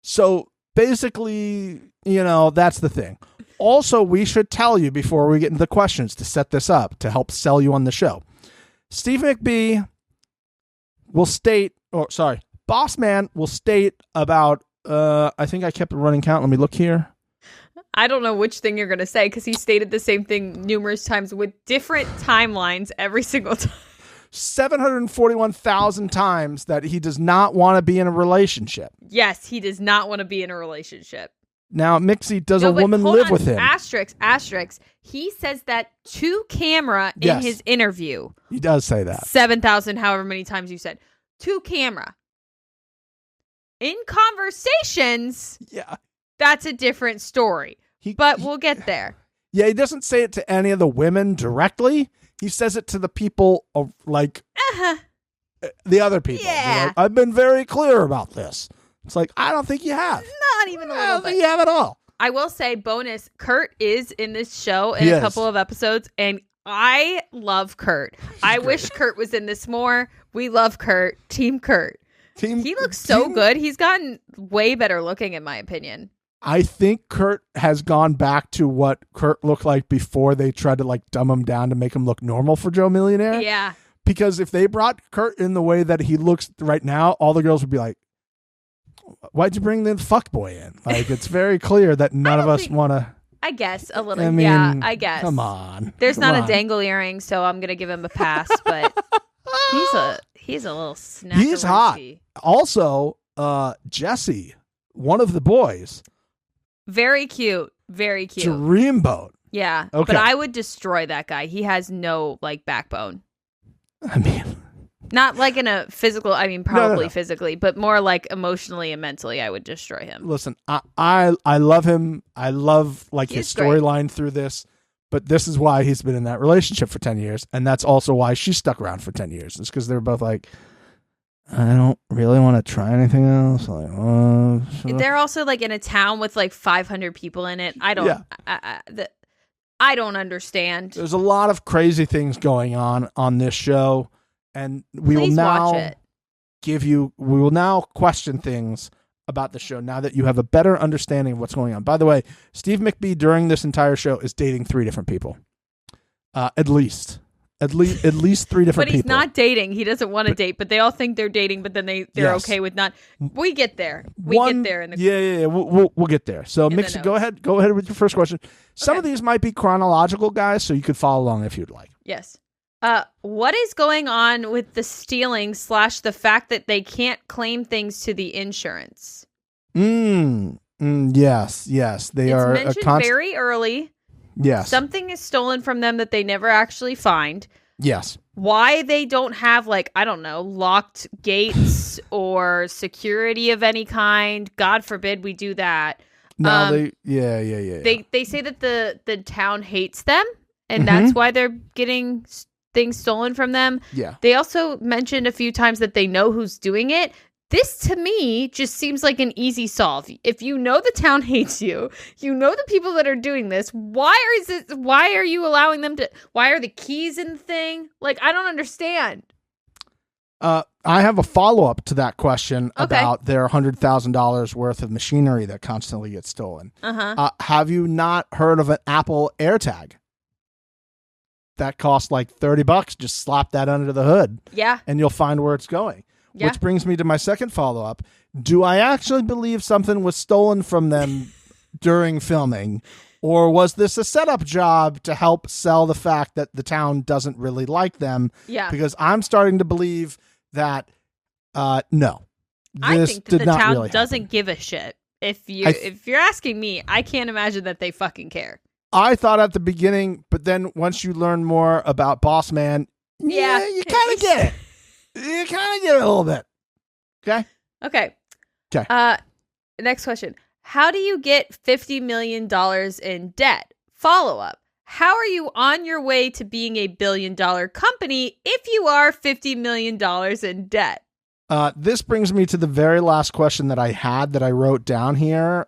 So basically, that's the thing. Also, we should tell you before we get into the questions to set this up to help sell you on the show. Steve McBee will state, Boss Man will state about, I think I kept a running count. Let me look here. I don't know which thing you're going to say because he stated the same thing numerous times with different timelines every single time. 741,000 times that he does not want to be in a relationship. Yes, he does not want to be in a relationship. Now, Mixie, does a woman live with him? Asterisk. He says that to camera in his interview. He does say that. 7,000, however many times you said. To camera. In conversations, that's a different story. But we'll get there. Yeah, he doesn't say it to any of the women directly. He says it to the people the other people. Yeah. Like, I've been very clear about this. It's like, I don't think you have. Not even a little bit. I don't think you have at all. I will say, bonus, Kurt is in this show in a couple of episodes, and I love Kurt. I wish Kurt was in this more. We love Kurt. Team Kurt. He looks so good. He's gotten way better looking, in my opinion. I think Kurt has gone back to what Kurt looked like before they tried to dumb him down to make him look normal for Joe Millionaire. Yeah. Because if they brought Kurt in the way that he looks right now, all the girls would be like, why'd you bring the fuckboy in? It's very clear that none of us want to. I guess a little. I guess. Come on. There's not a dangle earring, so I'm going to give him a pass, but he's a little snack. He's hot. Also, Jesse, one of the boys. Very cute. Very cute. Dreamboat. Yeah. Okay. But I would destroy that guy. He has no backbone. I mean, not like in a physical, probably No. physically, but more like emotionally and mentally, I would destroy him. Listen, I love him. I love his storyline through this, but this is why he's been in that relationship for 10 years. And that's also why she stuck around for 10 years. It's because they're both like, I don't really want to try anything else. They're also in a town with 500 people in it. I don't, I don't understand. There's a lot of crazy things going on this show. And we will now question things about the show now that you have a better understanding of what's going on. By the way, Steve McBee during this entire show is dating 3 different people. At least 3 different people. But he's not dating. He doesn't want to date, but they all think they're dating, but then they're okay with not. We get there. Get there. Yeah. We'll get there. So Mixie, go ahead with your first question. Some of these might be chronological, guys, so you could follow along if you'd like. Yes. What is going on with the stealing / the fact that they can't claim things to the insurance? Yes. They are mentioned very early. Yes. Something is stolen from them that they never actually find. Yes. Why they don't have locked gates or security of any kind. God forbid we do that. No, They say that the town hates them and that's why they're getting things stolen from them. Yeah. They also mentioned a few times that they know who's doing it. This, to me, just seems like an easy solve. If you know the town hates you, you know the people that are doing this, why are you allowing them to, why are the keys in the thing? I don't understand. I have a follow-up to that question about their $100,000 worth of machinery that constantly gets stolen. Have you not heard of an Apple AirTag? That costs $30. Just slap that under the hood. Yeah. And you'll find where it's going. Yeah. Which brings me to my second follow-up. Do I actually believe something was stolen from them during filming? Or was this a setup job to help sell the fact that the town doesn't really like them? Yeah. Because I'm starting to believe that, no. I think that the town doesn't give a shit. If you're asking me, I can't imagine that they fucking care. I thought at the beginning, but then once you learn more about Boss Man, you kind of get it. You kind of get it a little bit. Okay. Next question. How do you get $50 million in debt? Follow-up. How are you on your way to being a billion-dollar company if you are $50 million in debt? This brings me to the very last question that I had that I wrote down here.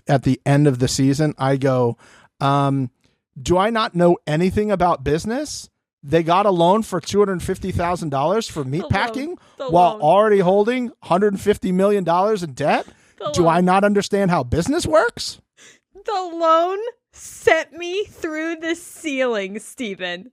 At the end of the season, I go, do I not know anything about business? They got a loan for $250,000 for meat packing while already holding $150 million in debt? Do I not understand how business works? The loan sent me through the ceiling, Steven.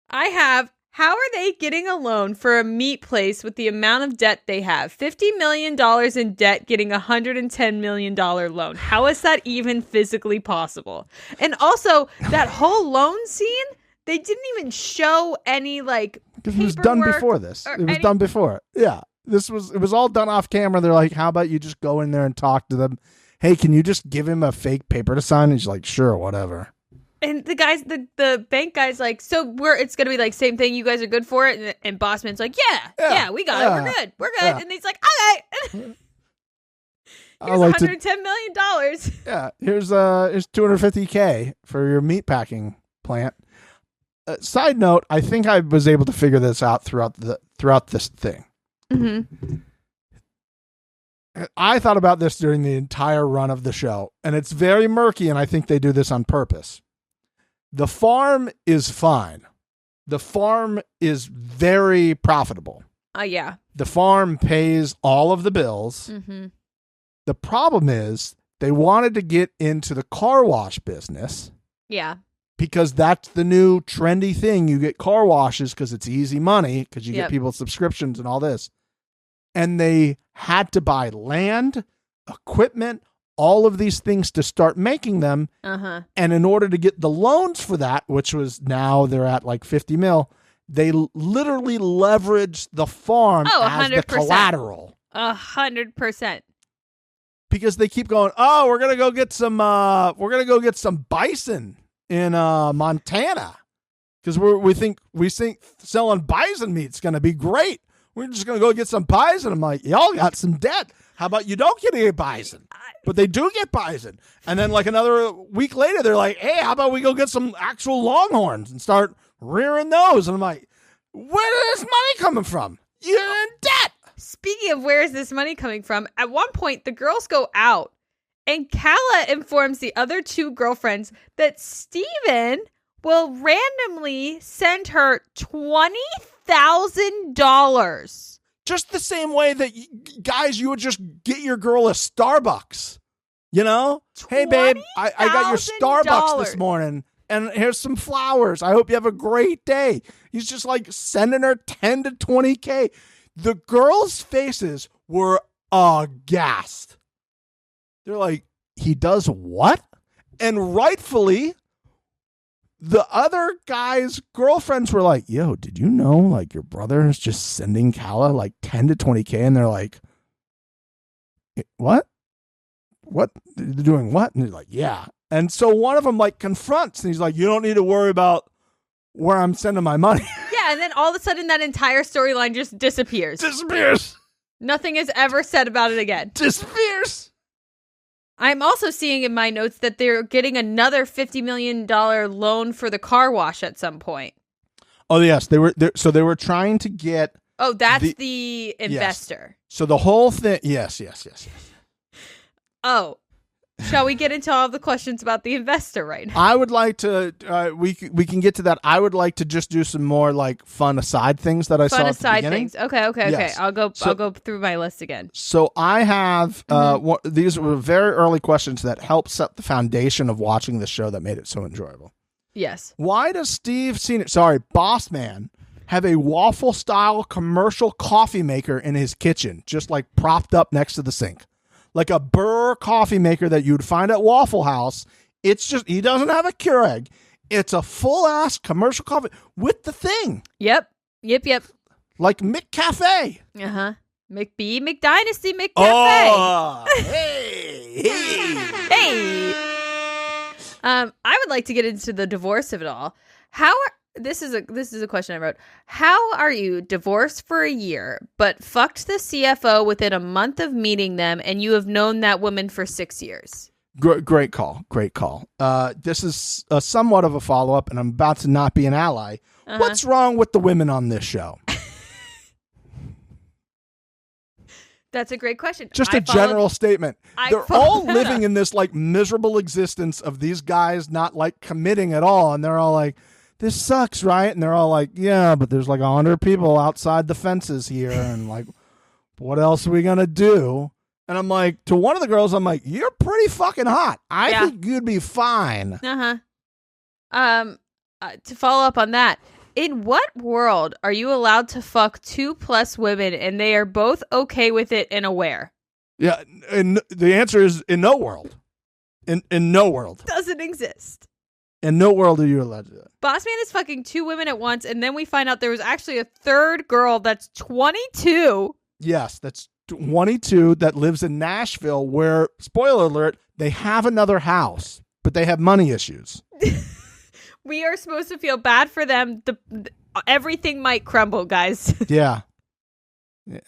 How are they getting a loan for a meat place with the amount of debt they have? $50 million in debt, getting a $110 million loan. How is that even physically possible? And also, that whole loan scene, they didn't even show any because it was done before this. It was done before. Yeah. It was all done off camera. They're like, how about you just go in there and talk to them? Hey, can you just give him a fake paper to sign? And he's like, sure, whatever. And the guys, the bank guy's like, so it's going to be same thing. You guys are good for it. And Bossman's like, yeah, we got it. We're good. Yeah. And he's like, okay. Here's $110 million. Yeah. Here's $250K for your meat packing plant. Side note, I think I was able to figure this out throughout this thing. Mm-hmm. I thought about this during the entire run of the show, and it's very murky, and I think they do this on purpose. The farm is fine. The farm is very profitable. Yeah. The farm pays all of the bills. Mm-hmm. The problem is they wanted to get into the car wash business. Yeah. Because that's the new trendy thing. You get car washes because it's easy money because you get people subscriptions and all this. And they had to buy land, equipment, all of these things to start making them. Uh-huh. And in order to get the loans for that, which was now they're at 50 mil, they literally leveraged the farm as 100%. the collateral. 100%. because they keep going, oh, we're going to go get some bison in Montana. Because we think selling bison meat's going to be great. We're just going to go get some bison. I'm like, y'all got some debt. How about you don't get any bison? But they do get bison. And then like another week later, they're like, hey, how about we go get some actual longhorns and start rearing those? And I'm like, where is this money coming from? You're in debt. Speaking of where is this money coming from, at one point, the girls go out and Calla informs the other two girlfriends that Steven will randomly send her $20,000. Just the same way that guys, you would just get your girl a Starbucks. You know? Hey, babe, I got your Starbucks this morning, and here's some flowers. I hope you have a great day. He's just like sending her 10 to 20K. The girls' faces were aghast. They're like, he does what? And rightfully, the other guys' girlfriends were like, yo, did you know like your brother is just sending Calla like 10 to 20K? And they're like, what? What? They're doing what? And they're like, yeah. And so one of them like confronts and he's like, you don't need to worry about where I'm sending my money. Yeah. And then all of a sudden that entire storyline just disappears. Nothing is ever said about it again. Disappears. I'm also seeing in my notes that they're getting another $50 million loan for the car wash at some point. Oh, yes. They were trying to get. Oh, that's the investor. Yes. So the whole thing. Yes. Oh, shall we get into all of the questions about the investor right now? I would like to. We can get to that. I would like to just do some more like fun aside things that I saw at the beginning. Things. Okay. Yes. I'll go through my list again. So I have these were very early questions that helped set the foundation of watching the show that made it so enjoyable. Yes. Why does Boss Man, have a waffle style commercial coffee maker in his kitchen, just like propped up next to the sink? Like a Burr coffee maker that you'd find at Waffle House. It's just, he doesn't have a Keurig. It's a full-ass commercial coffee with the thing. Yep. Like McCafe. Uh-huh. McBee McDynasty McCafe. Oh, hey. I would like to get into the divorce of it all. This is a question I wrote. How are you divorced for a year, but fucked the CFO within a month of meeting them, and you have known that woman for 6 years? Great call. This is somewhat of a follow-up, and I'm about to not be an ally. Uh-huh. What's wrong with the women on this show? That's a great question. Just a general statement. They're all living in this like miserable existence of these guys not like committing at all, and they're all like, this sucks, right? And they're all like, yeah, but there's like 100 people outside the fences here. And like, what else are we going to do? And I'm like, to one of the girls, I'm like, you're pretty fucking hot. I think you'd be fine. To follow up on that, in what world are you allowed to fuck 2+ women and they are both okay with it and aware? Yeah. And the answer is in no world. In no world. Doesn't exist. In no world are you allowed to do that. Boss Man is fucking 2 women at once, and then we find out there was actually a third girl that's 22. Yes, that's 22 that lives in Nashville where, spoiler alert, they have another house, but they have money issues. We are supposed to feel bad for them. Everything might crumble, guys. Yeah.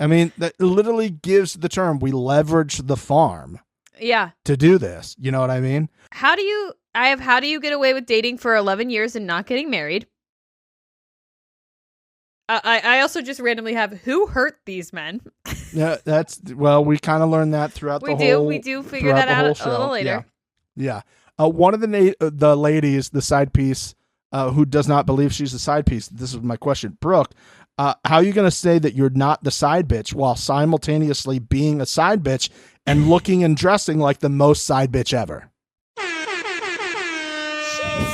I mean, that literally gives the term, we leverage the farm. Yeah. To do this. You know what I mean? How do you get away with dating for 11 years and not getting married? I also just randomly have, who hurt these men? Yeah, we kind of learned that throughout the whole. We do figure that out a little later. Yeah. One of the ladies, the side piece, who does not believe she's a side piece. This is my question, Brooke. How are you going to say that you're not the side bitch while simultaneously being a side bitch and looking and dressing like the most side bitch ever? She's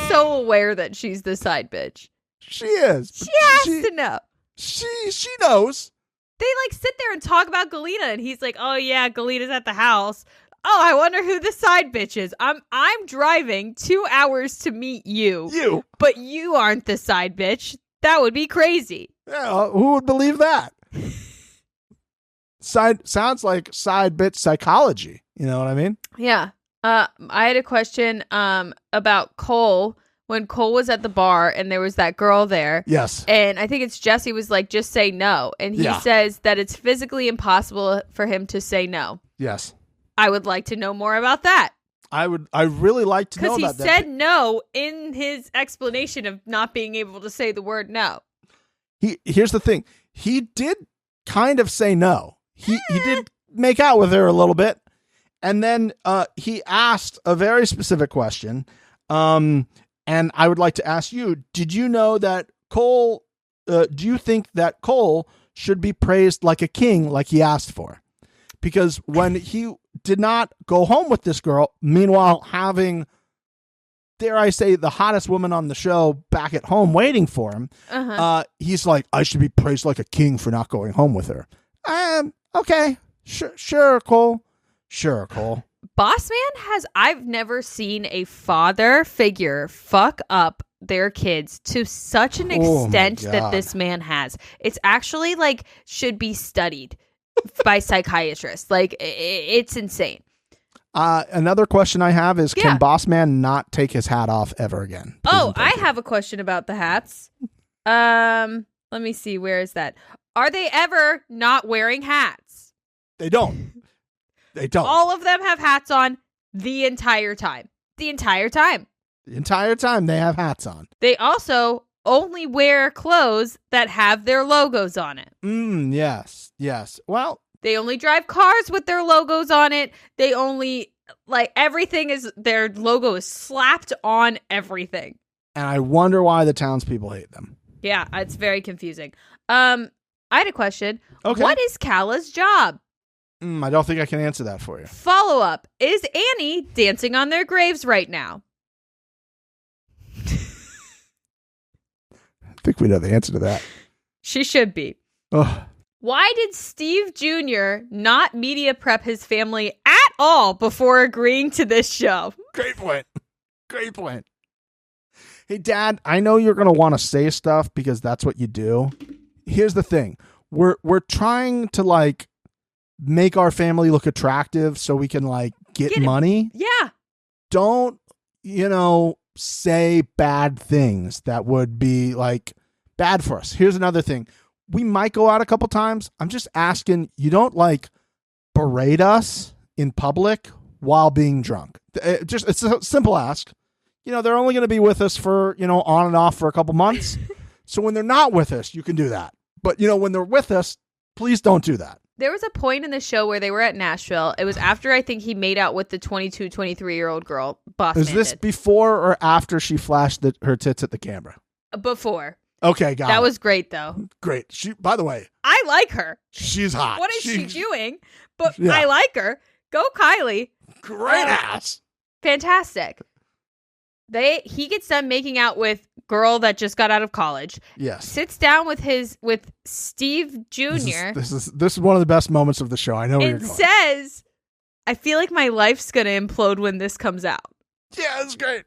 so aware that she's the side bitch. She is. She has to know. She knows. They like sit there and talk about Galena, and he's like, "Oh yeah, Galena's at the house. Oh, I wonder who the side bitch is. I'm driving 2 hours to meet you. But you aren't the side bitch. That would be crazy." Yeah, who would believe that? Sounds like side bitch psychology. You know what I mean? Yeah. I had a question about Cole. When Cole was at the bar and there was that girl there. Yes. And I think it's Jesse was like, just say no. And he says that it's physically impossible for him to say no. Yes. I would like to know more about that. I really like to know about that. Because he said no in his explanation of not being able to say the word no. Here's the thing. He did kind of say no. He did make out with her a little bit. And then he asked a very specific question. And I would like to ask you, did you know that Cole, do you think that Cole should be praised like a king like he asked for? Because when he did not go home with this girl, meanwhile having, dare I say, the hottest woman on the show back at home waiting for him, he's like, I should be praised like a king for not going home with her. Okay, sure, Cole. Sure, Cole. Boss Man I've never seen a father figure fuck up their kids to such an extent that this man has. It's actually like should be studied by psychiatrists. Like it's insane. Another question I have is, can Boss Man not take his hat off ever again? I have a question about the hats. Let me see. Where is that? Are they ever not wearing hats? They don't. They don't. All of them have hats on the entire time. The entire time. The entire time they have hats on. They also only wear clothes that have their logos on it. Yes. Yes. Well, they only drive cars with their logos on it. They only, like, everything is, their logo is slapped on everything. And I wonder why the townspeople hate them. Yeah, it's very confusing. I had a question. Okay. What is Kala's job? I don't think I can answer that for you. Follow up. Is Annie dancing on their graves right now? I think we know the answer to that. She should be. Ugh. Why did Steve Jr. not media prep his family at all before agreeing to this show? Great point. Great point. Hey, Dad, I know you're going to want to say stuff because that's what you do. Here's the thing. We're trying to, like, make our family look attractive so we can, like, get money. Yeah. Don't, say bad things that would be, like, bad for us. Here's another thing. We might go out a couple times. I'm just asking you don't, like, berate us in public while being drunk. It's a simple ask. They're only going to be with us for, on and off for a couple months. So when they're not with us, you can do that. But, when they're with us, please don't do that. There was a point in the show where they were at Nashville. It was after I think he made out with the 22, 23-year-old girl. Is this before or after she flashed her tits at the camera? Before. Okay, got it. That was great, though. Great. By the way, I like her. She's hot. What is she doing? But yeah. I like her. Go Kylie. Great ass. Fantastic. He gets done making out with girl that just got out of college. Yes. Sits down with Steve Jr. This is one of the best moments of the show. I know where you're going. Says, I feel like my life's going to implode when this comes out. Yeah, it's great.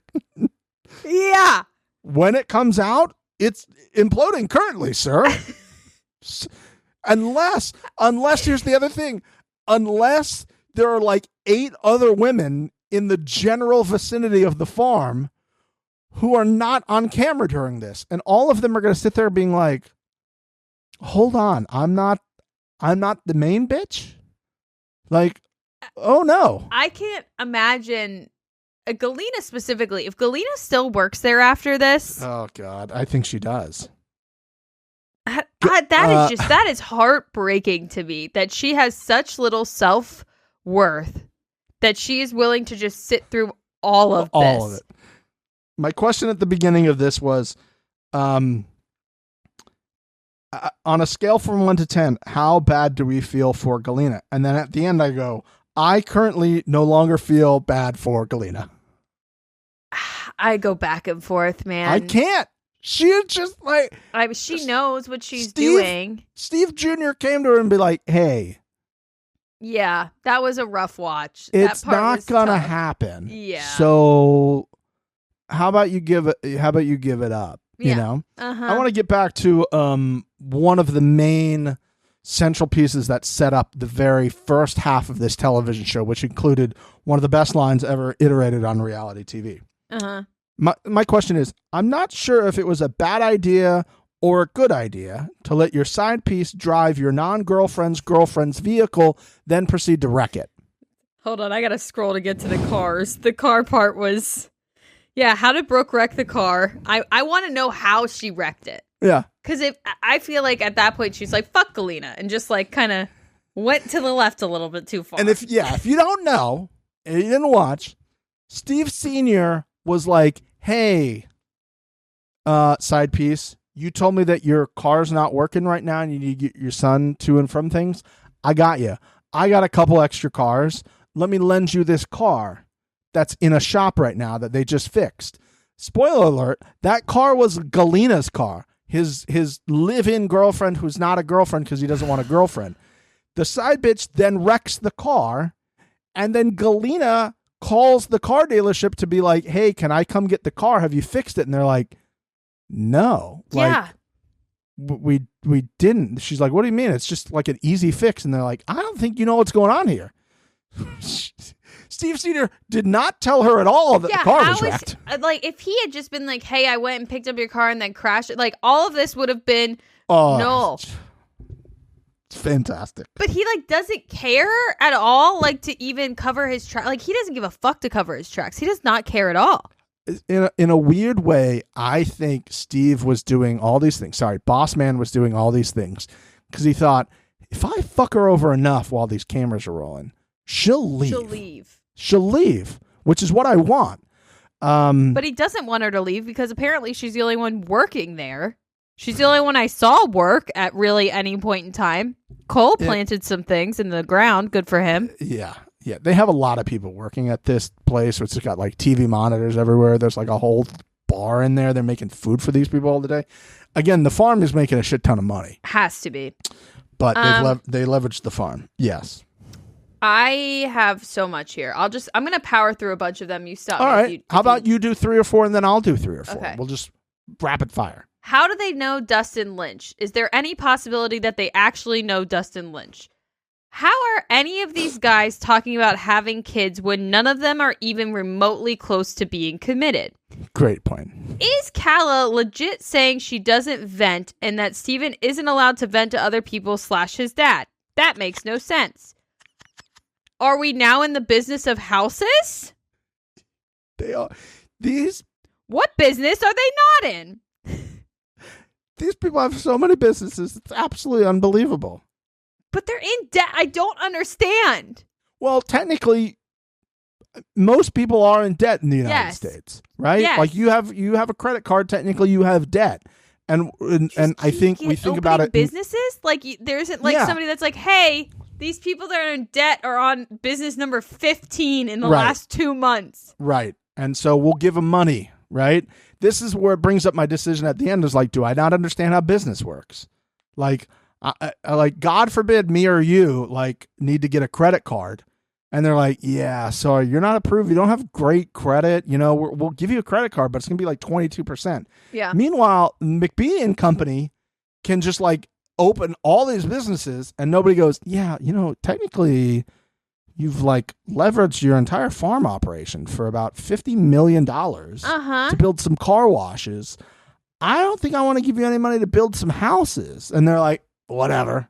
Yeah. When it comes out, it's imploding currently, sir. Unless here's the other thing. Unless there are like 8 other women in the general vicinity of the farm who are not on camera during this. And all of them are going to sit there being like, hold on, I'm not the main bitch. Like, oh no. I can't imagine Galena specifically. If Galena still works there after this. Oh God, I think she does. That is heartbreaking to me that she has such little self-worth that she is willing to just sit through all of it. My question at the beginning of this was, on a scale from 1 to 10, how bad do we feel for Galena? And then at the end I go, I currently no longer feel bad for Galena. I go back and forth, man. I can't. She's just like... she knows what she's doing. Steve Jr. came to her and be like, hey... Yeah, that was a rough watch. It's not gonna happen. Yeah. So how about you give it up? Yeah. I want to get back to one of the main central pieces that set up the very first half of this television show, which included one of the best lines ever iterated on reality TV. Uh-huh. My question is, I'm not sure if it was a bad idea or a good idea to let your side piece drive your non-girlfriend's girlfriend's vehicle, then proceed to wreck it. Hold on, I gotta scroll to get to the cars. The car part was, how did Brooke wreck the car? I want to know how she wrecked it. Yeah. Because I feel like at that point she's like, fuck Galena, and just like kind of went to the left a little bit too far. And if you don't know, and you didn't watch, Steve Sr. was like, hey, side piece, you told me that your car's not working right now and you need to get your son to and from things. I got you. I got a couple extra cars. Let me lend you this car that's in a shop right now that they just fixed. Spoiler alert, that car was Galena's car. His live-in girlfriend who's not a girlfriend because he doesn't want a girlfriend. The side bitch then wrecks the car, and then Galena calls the car dealership to be like, hey, can I come get the car? Have you fixed it? And they're like, no. Yeah. Like, we didn't. She's like, what do you mean? It's just like an easy fix. And they're like, I don't think you know what's going on here. Steve Sr. did not tell her at all that the car was wrecked. Like, if he had just been like, hey, I went and picked up your car and then crashed it, like, all of this would have been no. It's fantastic. But he, like, doesn't care at all, like, to even cover his tracks. Like, he doesn't give a fuck to cover his tracks. He does not care at all. In a weird way, I think Steve was doing all these things. Sorry, Boss Man was doing all these things because he thought, if I fuck her over enough while these cameras are rolling, she'll leave, which is what I want. But he doesn't want her to leave because apparently she's the only one working there. She's the only one I saw work at really any point in time. Cole planted some things in the ground. Good for him. Yeah. They have a lot of people working at this place. It's got like TV monitors everywhere. There's like a whole bar in there. They're making food for these people all the day. Again, the farm is making a shit ton of money. Has to be. But they leveraged the farm. Yes. I have so much here. I'm going to power through a bunch of them. You stop. All right. How about you do 3 or 4 and then I'll do 3 or 4. Okay. We'll just rapid fire. How do they know Dustin Lynch? Is there any possibility that they actually know Dustin Lynch? How are any of these guys talking about having kids when none of them are even remotely close to being committed? Great point. Is Kala legit saying she doesn't vent and that Steven isn't allowed to vent to other people / his dad? That makes no sense. Are we now in the business of houses? They are. These. What business are they not in? These people have so many businesses. It's absolutely unbelievable. But they're in debt. I don't understand. Well, technically, most people are in debt in the United States, right? Yes. Like you have a credit card. Technically, you have debt, and I think we think about it. Businesses like there isn't like somebody that's like, hey, these people that are in debt are on business number 15 in the last 2 months, right? And so we'll give them money, right? This is where it brings up my decision at the end. Is like, do I not understand how business works? Like. I like, God forbid me or you like need to get a credit card and they're like, yeah, sorry, you're not approved. You don't have great credit. You know, we'll give you a credit card, but it's going to be like 22%. Yeah. Meanwhile, McBee and Company can just like open all these businesses and nobody goes, yeah, you know, technically you've like leveraged your entire farm operation for about $50 million to build some car washes. I don't think I want to give you any money to build some houses. And they're like, whatever.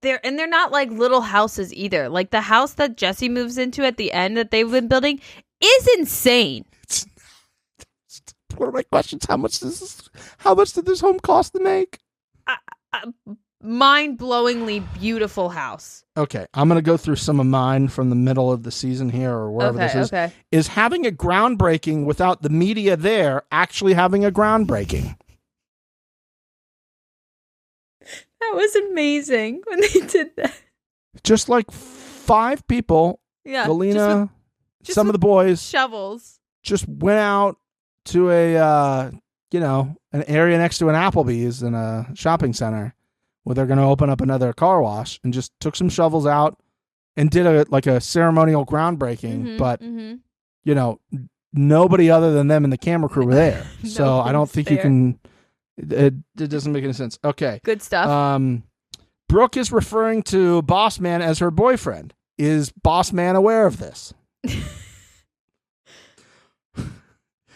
They're not like little houses either. Like the house that Jesse moves into at the end that they've been building is insane. It's one of my questions. How much did this home cost to make? Mind-blowingly beautiful house. Okay, I'm going to go through some of mine from the middle of the season here or wherever this is. Okay. Is having a groundbreaking without the media there actually having a groundbreaking? That was amazing when they did that. Just like 5 people, Galena, some of the boys, shovels, just went out to an area next to an Applebee's in a shopping center where they're going to open up another car wash and just took some shovels out and did a ceremonial groundbreaking. But, you know, nobody other than them and the camera crew were there. So I don't think you can... It doesn't make any sense. Okay. Good stuff. Brooke is referring to Boss Man as her boyfriend. Is Boss Man aware of this?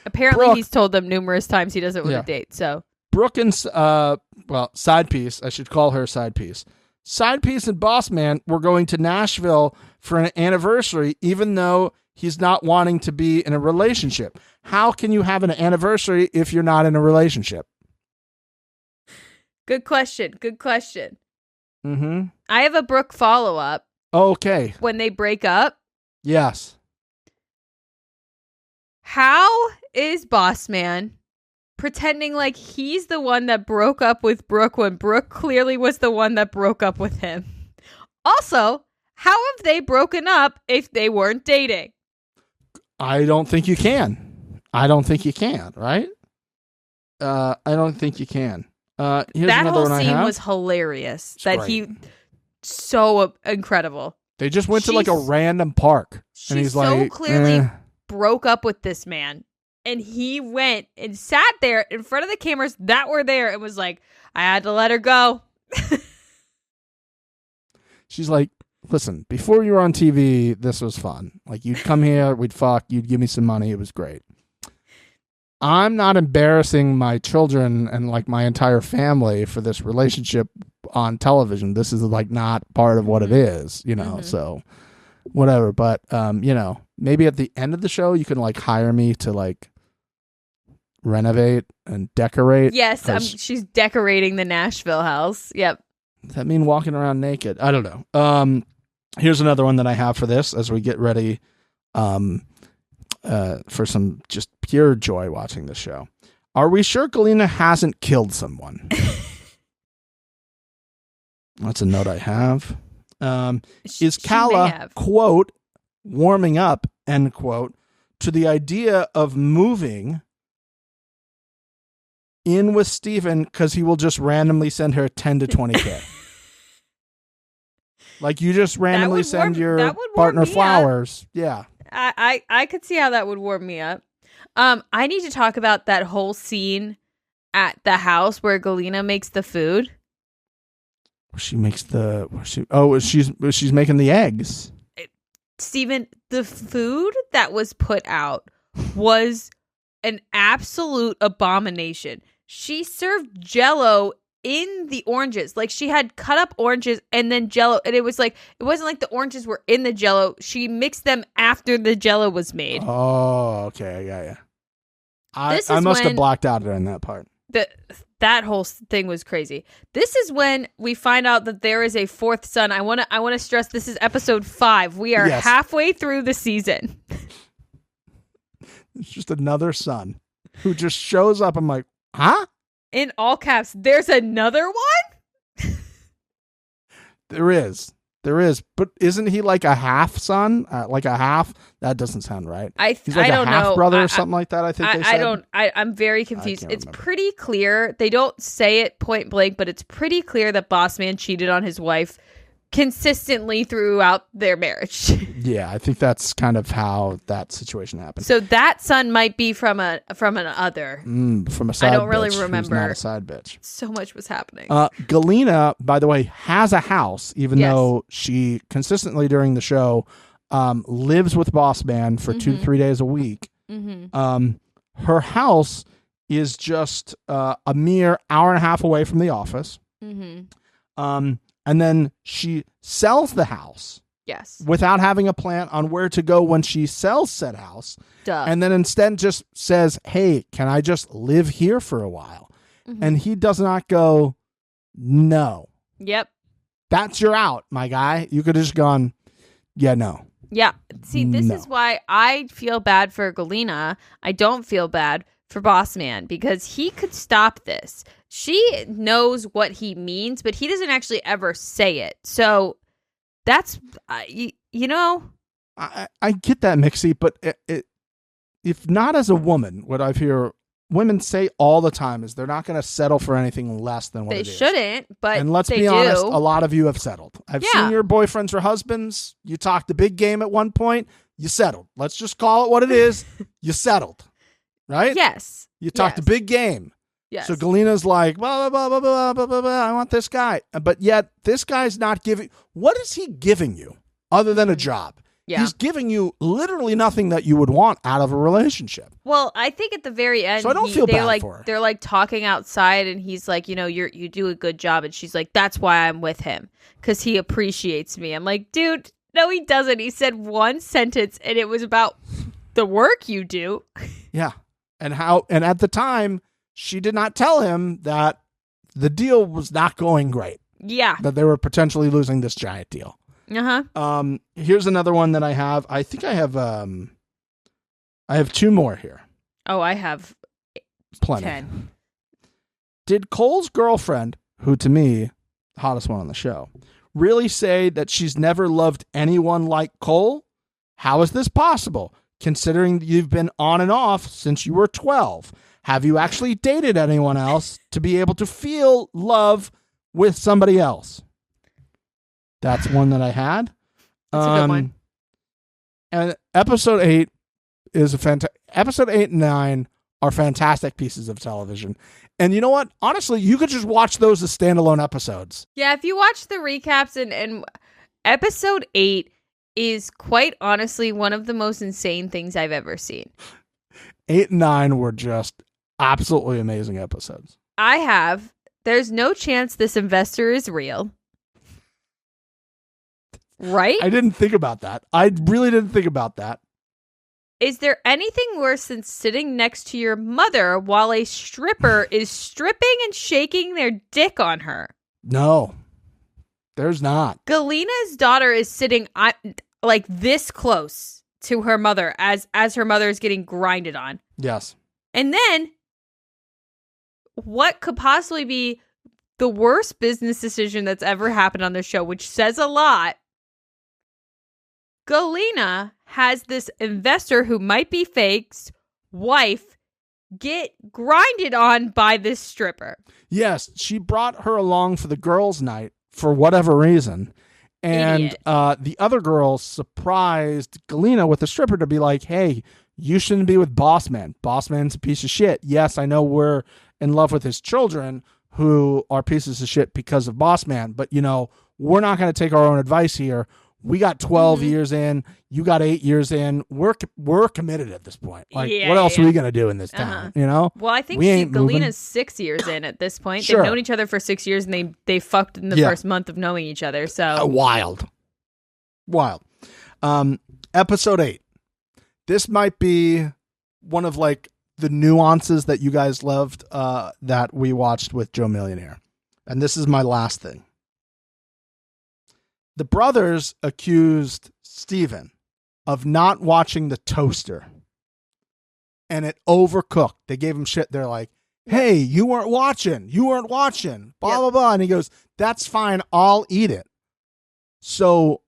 Apparently, he's told them numerous times he doesn't want to date. So Brooke and side piece. I should call her side piece. Side piece and Boss Man were going to Nashville for an anniversary, even though he's not wanting to be in a relationship. How can you have an anniversary if you're not in a relationship? Good question. Good question. Mm-hmm. I have a Brooke follow-up. Okay. When they break up. Yes. How is Boss Man pretending like he's the one that broke up with Brooke when Brooke clearly was the one that broke up with him? Also, how have they broken up if they weren't dating? I don't think you can. Right? I don't think you can. Here's that another whole one scene was hilarious. So incredible. They just went to like a random park. And he's so clearly broke up with this man. And he went and sat there in front of the cameras that were there and was like, I had to let her go. She's like, listen, before you were on TV, this was fun. Like, you'd come here, we'd fuck, you'd give me some money. It was great. I'm not embarrassing my children and like my entire family for this relationship on television. This is like not part of what it is, so whatever. But, maybe at the end of the show, you can like hire me to like renovate and decorate. Yes, she's decorating the Nashville house. Yep. Does that mean walking around naked? I don't know. Here's another one that I have for this as we get ready for some just pure joy watching this show. Are we sure Galena hasn't killed someone? That's a note I have. Is Kala, quote, warming up, end quote, to the idea of moving in with Steven because he will just randomly send her 10 to 20K? Like you just randomly send your partner flowers. Yeah. I could see how that would warm me up. I need to talk about that whole scene at the house where Galena makes the food. She makes she's making the eggs. Steven, the food that was put out was an absolute abomination. She served Jell-O in the oranges. Like she had cut up oranges and then Jell-O, and it wasn't like the oranges were in the Jell-O. She mixed them after the Jell-O was made. Oh, okay. Yeah. I must have blacked out during that part. That whole thing was crazy. This is when we find out that there is a fourth son. I want to stress this is episode 5. We are halfway through the season. It's just another son who just shows up. I'm like, huh? In all caps, there's another one? There is. But isn't he like a half son? Like a half? That doesn't sound right. He's like a half brother or something like that, I think they said. I'm very confused. It's pretty clear. They don't say it point blank, but it's pretty clear that Boss Man cheated on his wife consistently throughout their marriage. Yeah, I think that's kind of how that situation happened. So that son might be from an other. From a side bitch. I don't really remember. Not a side bitch. So much was happening. Galena, by the way, has a house, even though she consistently during the show lives with Boss Man for 2-3 days a week. Mm-hmm. Her house is just a mere hour and a half away from the office. Mm-hmm. And then she sells the house. Yes. Without having a plan on where to go when she sells said house. Duh. And then instead just says, hey, can I just live here for a while? Mm-hmm. And he does not go, no. Yep. That's your out, my guy. You could have just gone, yeah, no. Yeah. See, this is why I feel bad for Galena. I don't feel bad for Boss Man because he could stop this. She knows what he means, but he doesn't actually ever say it. So that's, I get that, Mixie, but if not as a woman, what I've heard women say all the time is they're not going to settle for anything less than what they it is. Shouldn't, but and let's be honest, a lot of you have settled. I've seen your boyfriends or husbands. You talked a big game at one point. You settled. Let's just call it what it is. You settled, right? Yes. You talked a big game. Yes. So Galena's like, blah, blah, blah, blah, blah, blah, blah, I want this guy. But yet this guy's not giving. What is he giving you other than a job? Yeah. He's giving you literally nothing that you would want out of a relationship. Well, I think at the very end, so I don't feel bad for her. They're like talking outside, and he's like, you do a good job, and she's like, that's why I'm with him, because he appreciates me. I'm like, dude, no, he doesn't. He said one sentence, and it was about the work you do. Yeah, and at the time, she did not tell him that the deal was not going great. Yeah, that they were potentially losing this giant deal. Here's another one that I have. I think I have 2 more here. Oh, I have plenty. 10. Did Cole's girlfriend, who to me, the hottest one on the show, really say that she's never loved anyone like Cole? How is this possible, considering you've been on and off since you were 12? Have you actually dated anyone else to be able to feel love with somebody else? That's one that I had. That's a good one. And episode 8 is episode 8 and 9 are fantastic pieces of television. And you know what? Honestly, you could just watch those as standalone episodes. Yeah, if you watch the recaps, and episode 8 is quite honestly one of the most insane things I've ever seen. 8 and 9 were just absolutely amazing episodes. There's no chance this investor is real. Right? I didn't think about that. I really didn't think about that. Is there anything worse than sitting next to your mother while a stripper is stripping and shaking their dick on her? No, there's not. Galena's daughter is sitting like this close to her mother as her mother is getting grinded on. Yes. And then what could possibly be the worst business decision that's ever happened on this show, which says a lot. Galena has this investor who might be fake's wife get grinded on by this stripper. Yes, she brought her along for the girls' night for whatever reason. And the other girls surprised Galena with the stripper to be like, hey, you shouldn't be with Boss Man. Boss Man's a piece of shit. Yes, I know we're in love with his children who are pieces of shit because of Boss Man, but we're not going to take our own advice here. We got 12 years in. You got 8 years in. We're committed at this point. Like, what else are we going to do in this town? Well, I think Galena's 6 years in at this point. Sure. They've known each other for 6 years, and they fucked in the first month of knowing each other. So wild. Episode 8. This might be one of like the nuances that you guys loved that we watched with Joe Millionaire. And this is my last thing. The brothers accused Steven of not watching the toaster, and it overcooked. They gave him shit. They're like, hey, you weren't watching, blah, blah, blah. And he goes, that's fine. I'll eat it. So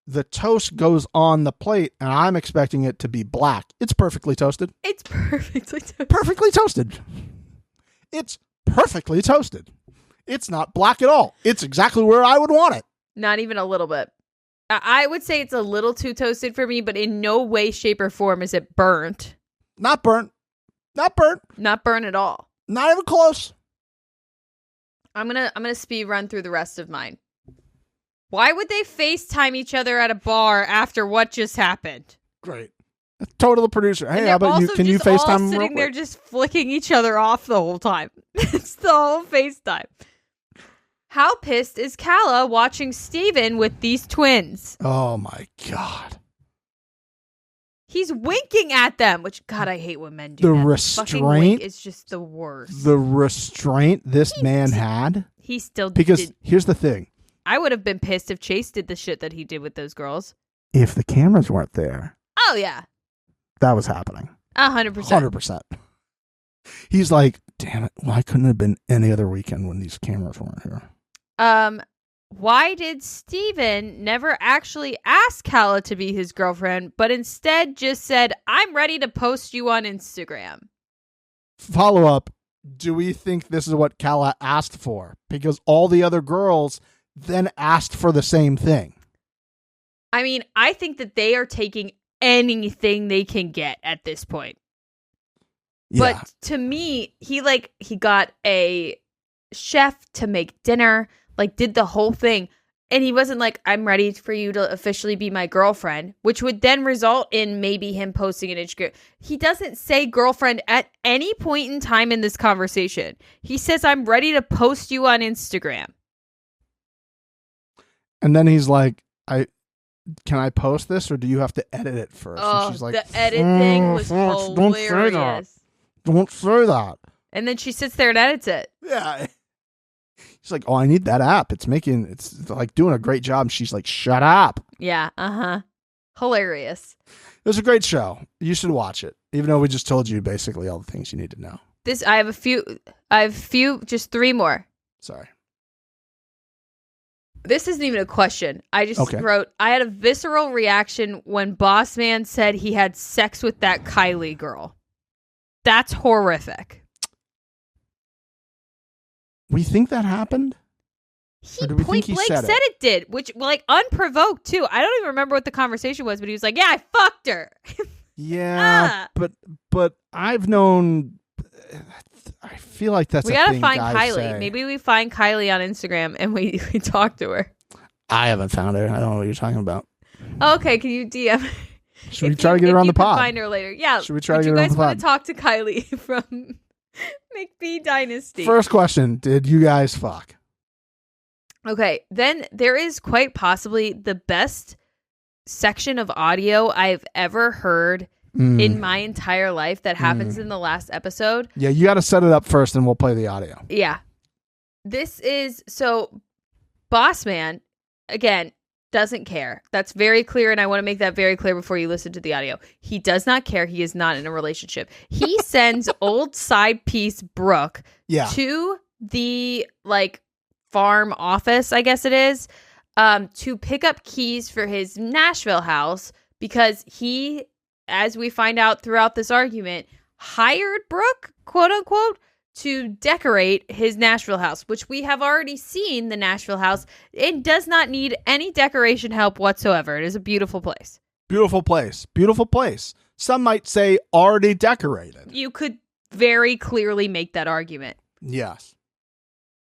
the toast goes on the plate, and I'm expecting it to be black. It's perfectly toasted. It's perfectly toasted. Perfectly toasted. It's perfectly toasted. It's not black at all. It's exactly where I would want it. Not even a little bit. I would say it's a little too toasted for me, but in no way, shape, or form is it burnt. Not burnt. Not burnt. Not burnt at all. Not even close. I'm gonna speed run through the rest of mine. Why would they FaceTime each other at a bar after what just happened? Great. Total producer. Hey, how about you? Can you FaceTime? All sitting there just flicking each other off the whole time. It's the whole FaceTime. How pissed is Kala watching Steven with these twins? Oh my God. He's winking at them, which, God, I hate when men do the that. Restraint is just the worst. The restraint this man had. He still because here's the thing. I would have been pissed if Chase did the shit that he did with those girls. If the cameras weren't there. Oh, yeah. That was happening. 100%. 100%. He's like, damn it. Why couldn't it have been any other weekend when these cameras weren't here? Why did Steven never actually ask Kala to be his girlfriend, but instead just said, I'm ready to post you on Instagram? Follow up. Do we think this is what Kala asked for? Because all the other girls then asked for the same thing. I mean, I think that they are taking anything they can get at this point. Yeah. But to me, he got a chef to make dinner, like did the whole thing. And he wasn't like, I'm ready for you to officially be my girlfriend, which would then result in maybe him posting an Instagram. He doesn't say girlfriend at any point in time in this conversation. He says, I'm ready to post you on Instagram. And then he's like, can I post this or do you have to edit it first? Oh, and she's like, the edit thing was hilarious. Don't say that. And then she sits there and edits it. Yeah. He's like, oh, I need that app. It's like doing a great job. And she's like, shut up. Yeah. Hilarious. It was a great show. You should watch it, even though we just told you basically all the things you need to know. I have a few, just 3 more. Sorry. This isn't even a question. I just wrote, I had a visceral reaction when Boss Man said he had sex with that Kylie girl. That's horrific. We think that happened? He point blank said it did, which unprovoked too. I don't even remember what the conversation was, but he was like, yeah, I fucked her. Yeah, but I've known, I feel like that's we gotta find Kylie. Say. Maybe we find Kylie on Instagram and we talk to her. I haven't found her. I don't know what you're talking about. Okay, can you DM? Should we try to get her on the pod? Find her later. Yeah. Should we try to get her on the pod? You guys want to talk to Kylie from McBee Dynasty? First question: did you guys fuck? Okay, then there is quite possibly the best section of audio I've ever heard in my entire life that happens in the last episode. Yeah, you got to set it up first and we'll play the audio. Yeah. This is, so Boss Man, again, doesn't care. That's very clear, and I want to make that very clear before you listen to the audio. He does not care. He is not in a relationship. He sends old side piece Brooke to the, farm office, I guess it is, to pick up keys for his Nashville house because he, as we find out throughout this argument, hired Brooke, quote unquote, to decorate his Nashville house, which we have already seen the Nashville house. It does not need any decoration help whatsoever. It is a beautiful place. Beautiful place. Beautiful place. Some might say already decorated. You could very clearly make that argument. Yes.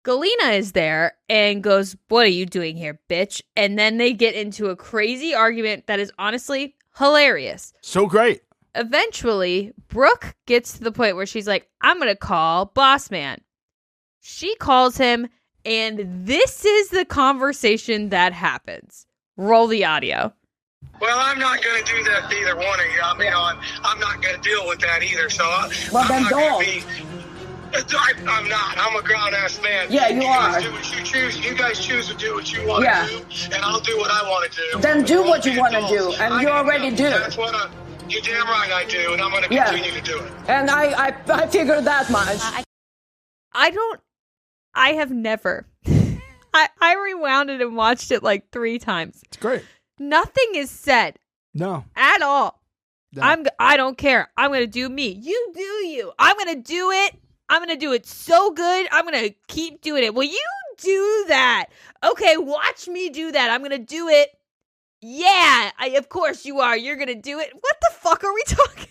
Galena is there and goes, what are you doing here, bitch? And then they get into a crazy argument that is honestly hilarious. So great. Eventually, Brooke gets to the point where she's like, I'm going to call Boss Man. She calls him, and this is the conversation that happens. Roll the audio. Well, I'm not going to do that to either one of you. I mean, I'm not going to deal with that either. So I'm not going to be... I'm not. I'm a grown-ass man. Yeah, you are. Do what you choose. You guys choose to do what you want to do, and I'll do what I want to do. Then do what you want to do, and you already do. That's what you're damn right I do, and I'm going to continue to do it. And I figured that much. I have never. I rewound it and watched it 3 times. It's great. Nothing is said. No. At all. No. I don't care. I'm going to do me. You do you. I'm going to do it. I'm going to do it so good. I'm going to keep doing it. Will you do that? Okay, watch me do that. I'm going to do it. Yeah, of course you are. You're going to do it. What the fuck are we talking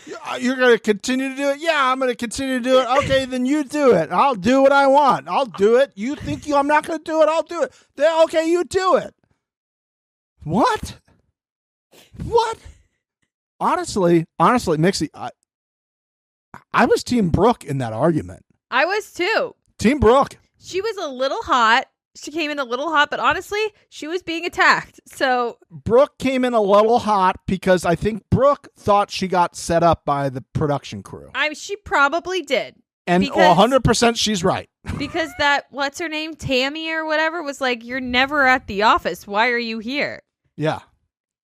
about? You're going to continue to do it? Yeah, I'm going to continue to do it. Okay, then you do it. I'll do what I want. I'll do it. You think I'm not going to do it? I'll do it. Then, okay, you do it. What? Honestly, Mixie, I was Team Brooke in that argument. I was too. Team Brooke. She was a little hot. She came in a little hot, but honestly, she was being attacked. So Brooke came in a little hot because I think Brooke thought she got set up by the production crew. She probably did. And 100% she's right. Because that, what's her name, Tammy or whatever, was like, you're never at the office. Why are you here? Yeah.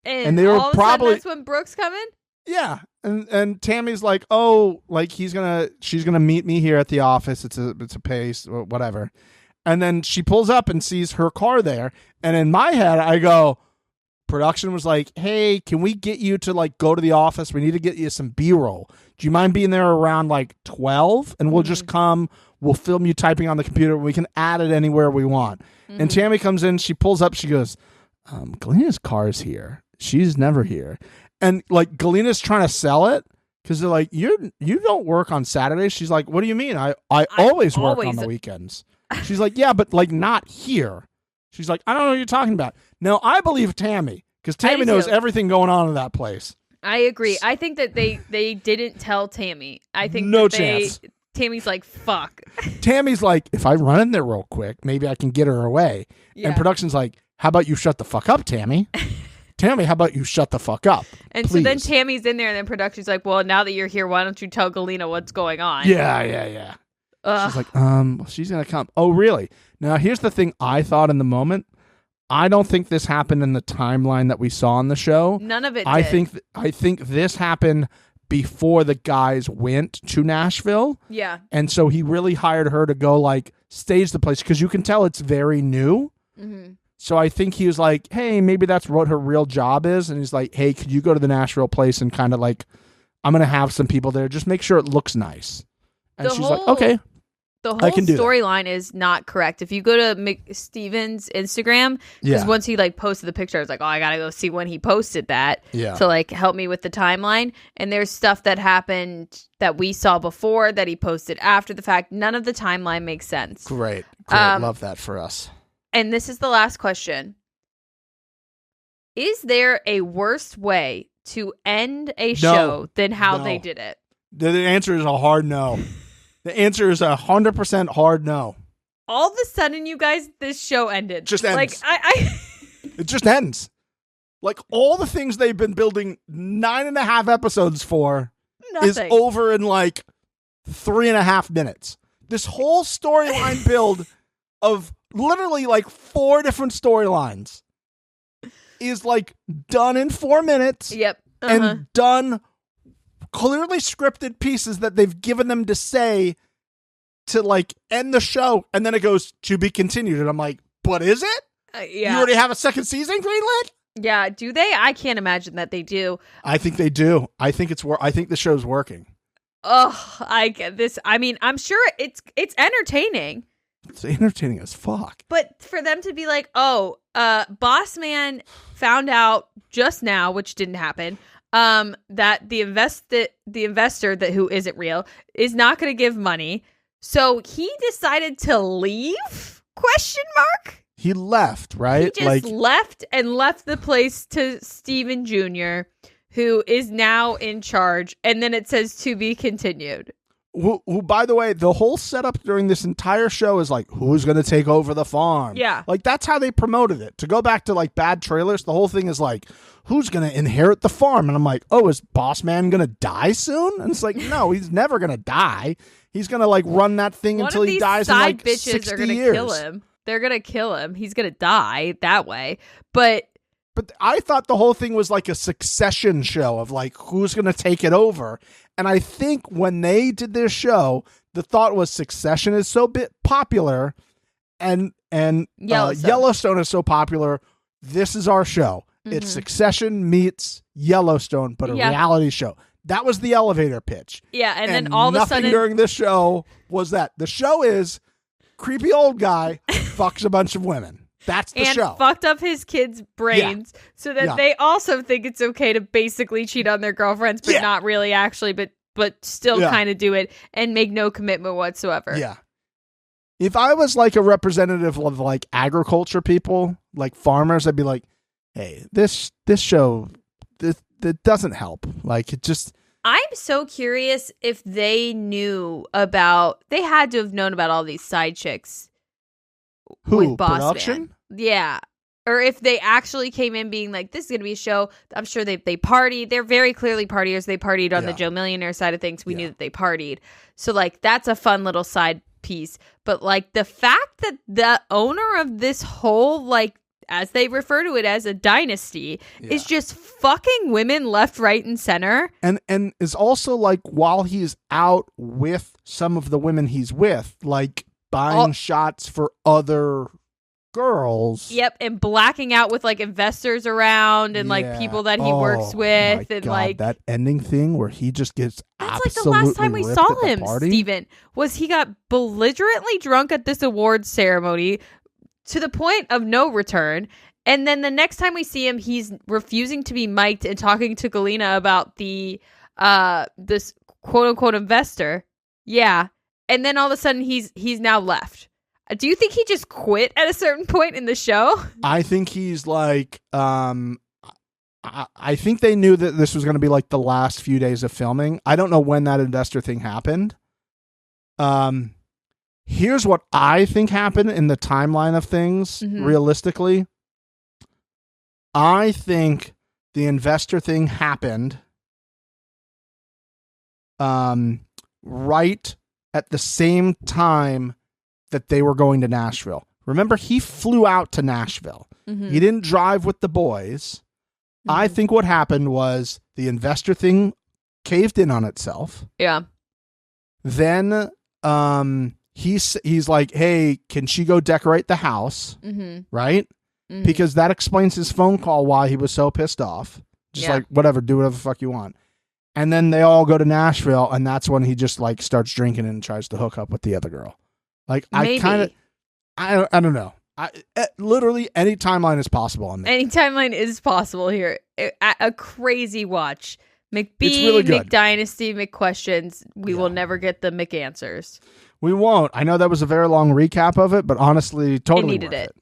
And they were all probably of a sudden that's when Brooke's coming? Yeah. And Tammy's like, oh, she's gonna meet me here at the office. It's a pace or whatever. And then she pulls up and sees her car there. And in my head, I go, production was like, hey, can we get you to go to the office? We need to get you some B-roll. Do you mind being there around 12? And we'll just come, we'll film you typing on the computer. We can add it anywhere we want. Mm-hmm. And Tammy comes in, she pulls up, she goes, Galena's car is here. She's never here. And like Galena's trying to sell it because they're like, you don't work on Saturdays. She's like, what do you mean? I always work on the weekends. She's like, yeah, but like not here. She's like, I don't know what you're talking about. Now I believe Tammy because Tammy knows everything going on in that place. I agree. I think that they didn't tell Tammy. I think no chance. Tammy's like, fuck. Tammy's like, if I run in there real quick, maybe I can get her away. Yeah. And production's like, how about you shut the fuck up, Tammy? Tammy, how about you shut the fuck up? And please. So then Tammy's in there, and then production's like, well, now that you're here, why don't you tell Galena what's going on? Yeah. She's like, she's going to come. Oh, really? Now, here's the thing I thought in the moment. I don't think this happened in the timeline that we saw on the show. None of it I did. think this happened before the guys went to Nashville. Yeah. And so he really hired her to go, like, stage the place, because you can tell it's very new. Mm-hmm. So I think he was like, hey, maybe that's what her real job is. And he's like, hey, could you go to the Nashville place and kind of like, I'm going to have some people there. Just make sure it looks nice. And she's like, okay. The whole storyline is not correct. If you go to Steven's Instagram, because once he like posted the picture, I was like, oh, I got to go see when he posted that to like help me with the timeline. And there's stuff that happened that we saw before that he posted after the fact. None of the timeline makes sense. Great. Love that for us. And this is the last question. Is there a worse way to end a show than how they did it? The answer is a hard no. The answer is 100% hard no. All of a sudden, you guys, this show ended. Just ends. Like, It just ends. Like, all the things they've been building 9.5 episodes for is over in, like, 3.5 minutes. This whole storyline build of literally, like, 4 different storylines is, like, done in 4 minutes. Yep. And done clearly scripted pieces that they've given them to say to like end the show, and then it goes to be continued, and I'm like, but is it? You already have a second season greenlit? Yeah, do they? I can't imagine that they do. I think they do. I think I think the show's working. Oh, I get this. I mean, I'm sure it's entertaining. It's entertaining as fuck. But for them to be like, oh, Boss Man found out just now, which didn't happen, that the investor that who isn't real is not going to give money, so he decided to leave? ? He left, right? He just left the place to Steven Jr., who is now in charge, and then it says to be continued. Who, by the way, the whole setup during this entire show is like, who's going to take over the farm? Yeah. Like, that's how they promoted it. To go back to, like, bad trailers, the whole thing is like, who's going to inherit the farm? And I'm like, oh, is Boss Man going to die soon? And it's like, no, he's never going to die. He's going to, like, run that thing until he dies in, like, 60 years. One of these side bitches are going to kill him. They're going to kill him. He's going to die that way. But I thought the whole thing was like a Succession show of, like, who's going to take it over. And I think when they did this show, the thought was Succession is so popular and Yellowstone is so popular. This is our show. Mm-hmm. It's Succession meets Yellowstone, but a reality show. That was the elevator pitch. Yeah, and then all of a sudden during this show was that. The show is creepy old guy fucks a bunch of women. That's the show. And fucked up his kids' brains so that they also think it's okay to basically cheat on their girlfriends, but not really actually, but still kind of do it and make no commitment whatsoever. Yeah. If I was like a representative of like agriculture people, like farmers, I'd be like, hey, this show, that doesn't help. Like, it just... I'm so curious if they knew about... They had to have known about all these side chicks. Who? With Boss Production? Man. Yeah. Or if they actually came in being like, this is going to be a show. I'm sure they partied. They're very clearly partiers. They partied on the Joe Millionaire side of things. We knew that they partied. So, like, that's a fun little side piece. But, like, the fact that the owner of this whole, like, as they refer to it as a dynasty, is just fucking women left, right, and center. And is also, like, while he's out with some of the women he's with, like, buying shots for other girls. Yep, and blacking out with like investors around and like people that he works with, and God, like that ending thing where he just gets that's like the last time we saw him, Steven, was he got belligerently drunk at this awards ceremony to the point of no return, And then the next time we see him, he's refusing to be mic'd and talking to Galena about the this quote unquote investor. Yeah. And then all of a sudden he's now left. Do you think he just quit at a certain point in the show? I think he's like, I think they knew that this was going to be like the last few days of filming. I don't know when that investor thing happened. Here's what I think happened in the timeline of things, realistically. I think the investor thing happened right at the same time that they were going to Nashville. Remember, he flew out to Nashville. He didn't drive with the boys. I think what happened was the investor thing caved in on itself. Yeah. Then he's like, hey, can she go decorate the house? Right? Because that explains his phone call why he was so pissed off. Just like, whatever, do whatever the fuck you want. And then they all go to Nashville, and that's when he just like starts drinking and tries to hook up with the other girl. Like, maybe. I don't know. Literally any timeline is possible on this. Any timeline is possible here. A crazy watch. McBee really McDynasty McQuestions. We will never get the McAnswers. We won't. I know that was a very long recap of it, but honestly, totally it needed worth it.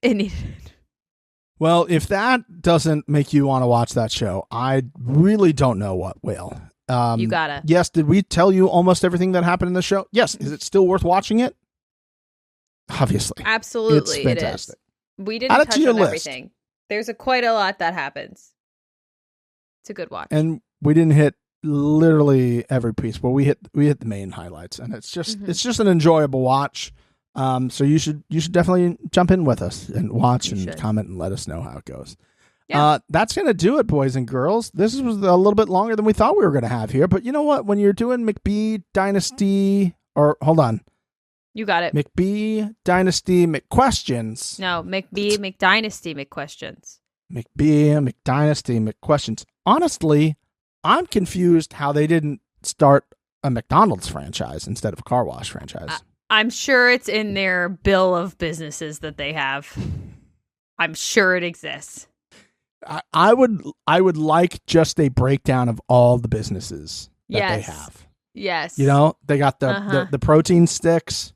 It needed it. Well, if that doesn't make you want to watch that show, I really don't know what will. You gotta. Yes, did we tell you almost everything that happened in the show? Yes. Is it still worth watching it? Obviously. Absolutely, it's fantastic. It is. We didn't touch on everything. There's quite a lot that happens. It's a good watch. And we didn't hit literally every piece, but we hit the main highlights, and it's just an enjoyable watch. So you should definitely jump in with us and watch and comment and let us know how it goes. Yeah. That's going to do it, boys and girls. This was a little bit longer than we thought we were going to have here, but you know what? When you're doing McBee Dynasty, or hold on. You got it. McBee Dynasty McQuestions. No, McBee McDynasty McQuestions. McBee McDynasty McQuestions. Honestly, I'm confused how they didn't start a McDonald's franchise instead of a car wash franchise. I'm sure it's in their bill of businesses that they have. I'm sure it exists. I would like just a breakdown of all the businesses that they have. Yes. You know, they got the protein sticks.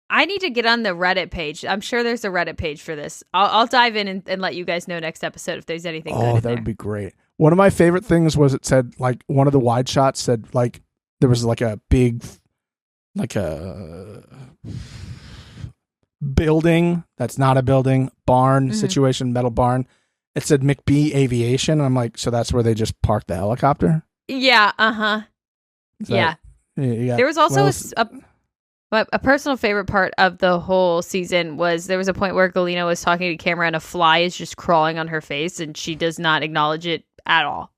I need to get on the Reddit page. I'm sure there's a Reddit page for this. I'll dive in and let you guys know next episode if there's anything good in that there. would be great. One of my favorite things was it said, like, one of the wide shots said, like, there was like a big, like a building that's not a building, barn situation, metal barn. It said McBee Aviation. And I'm like, so that's where they just parked the helicopter? Yeah, yeah. There was also a personal favorite part of the whole season was there was a point where Galena was talking to camera and a fly is just crawling on her face and she does not acknowledge it at all.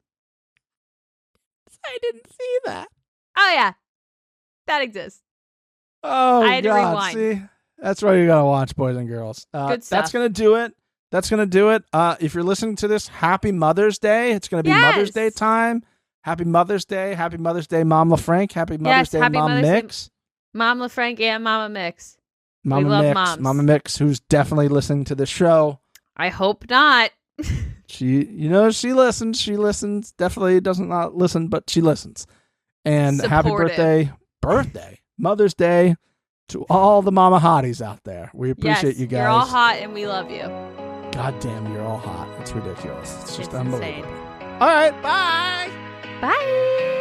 I didn't see that. Oh, yeah. That exists. Oh, I had to rewind. See? That's why you gotta watch, boys and girls. Good stuff. That's gonna do it. If you're listening to this, happy Mother's Day. It's gonna be Mother's Day time. Happy Mother's Day. Happy Mother's Day, Mom LaFranc. Happy Mother's Day, Mom Mix. Mom LaFranc and Mama Mix. Mama we love Mix. moms. Mama Mix, who's definitely listening to the show. I hope not. She listens. She listens. Definitely doesn't not listen, but she listens. And happy birthday, Mother's Day to all the mama hotties out there. We appreciate you guys. You're all hot and we love you. God damn, you're all hot. It's ridiculous. It's just unbelievable. Insane. All right, bye. Bye.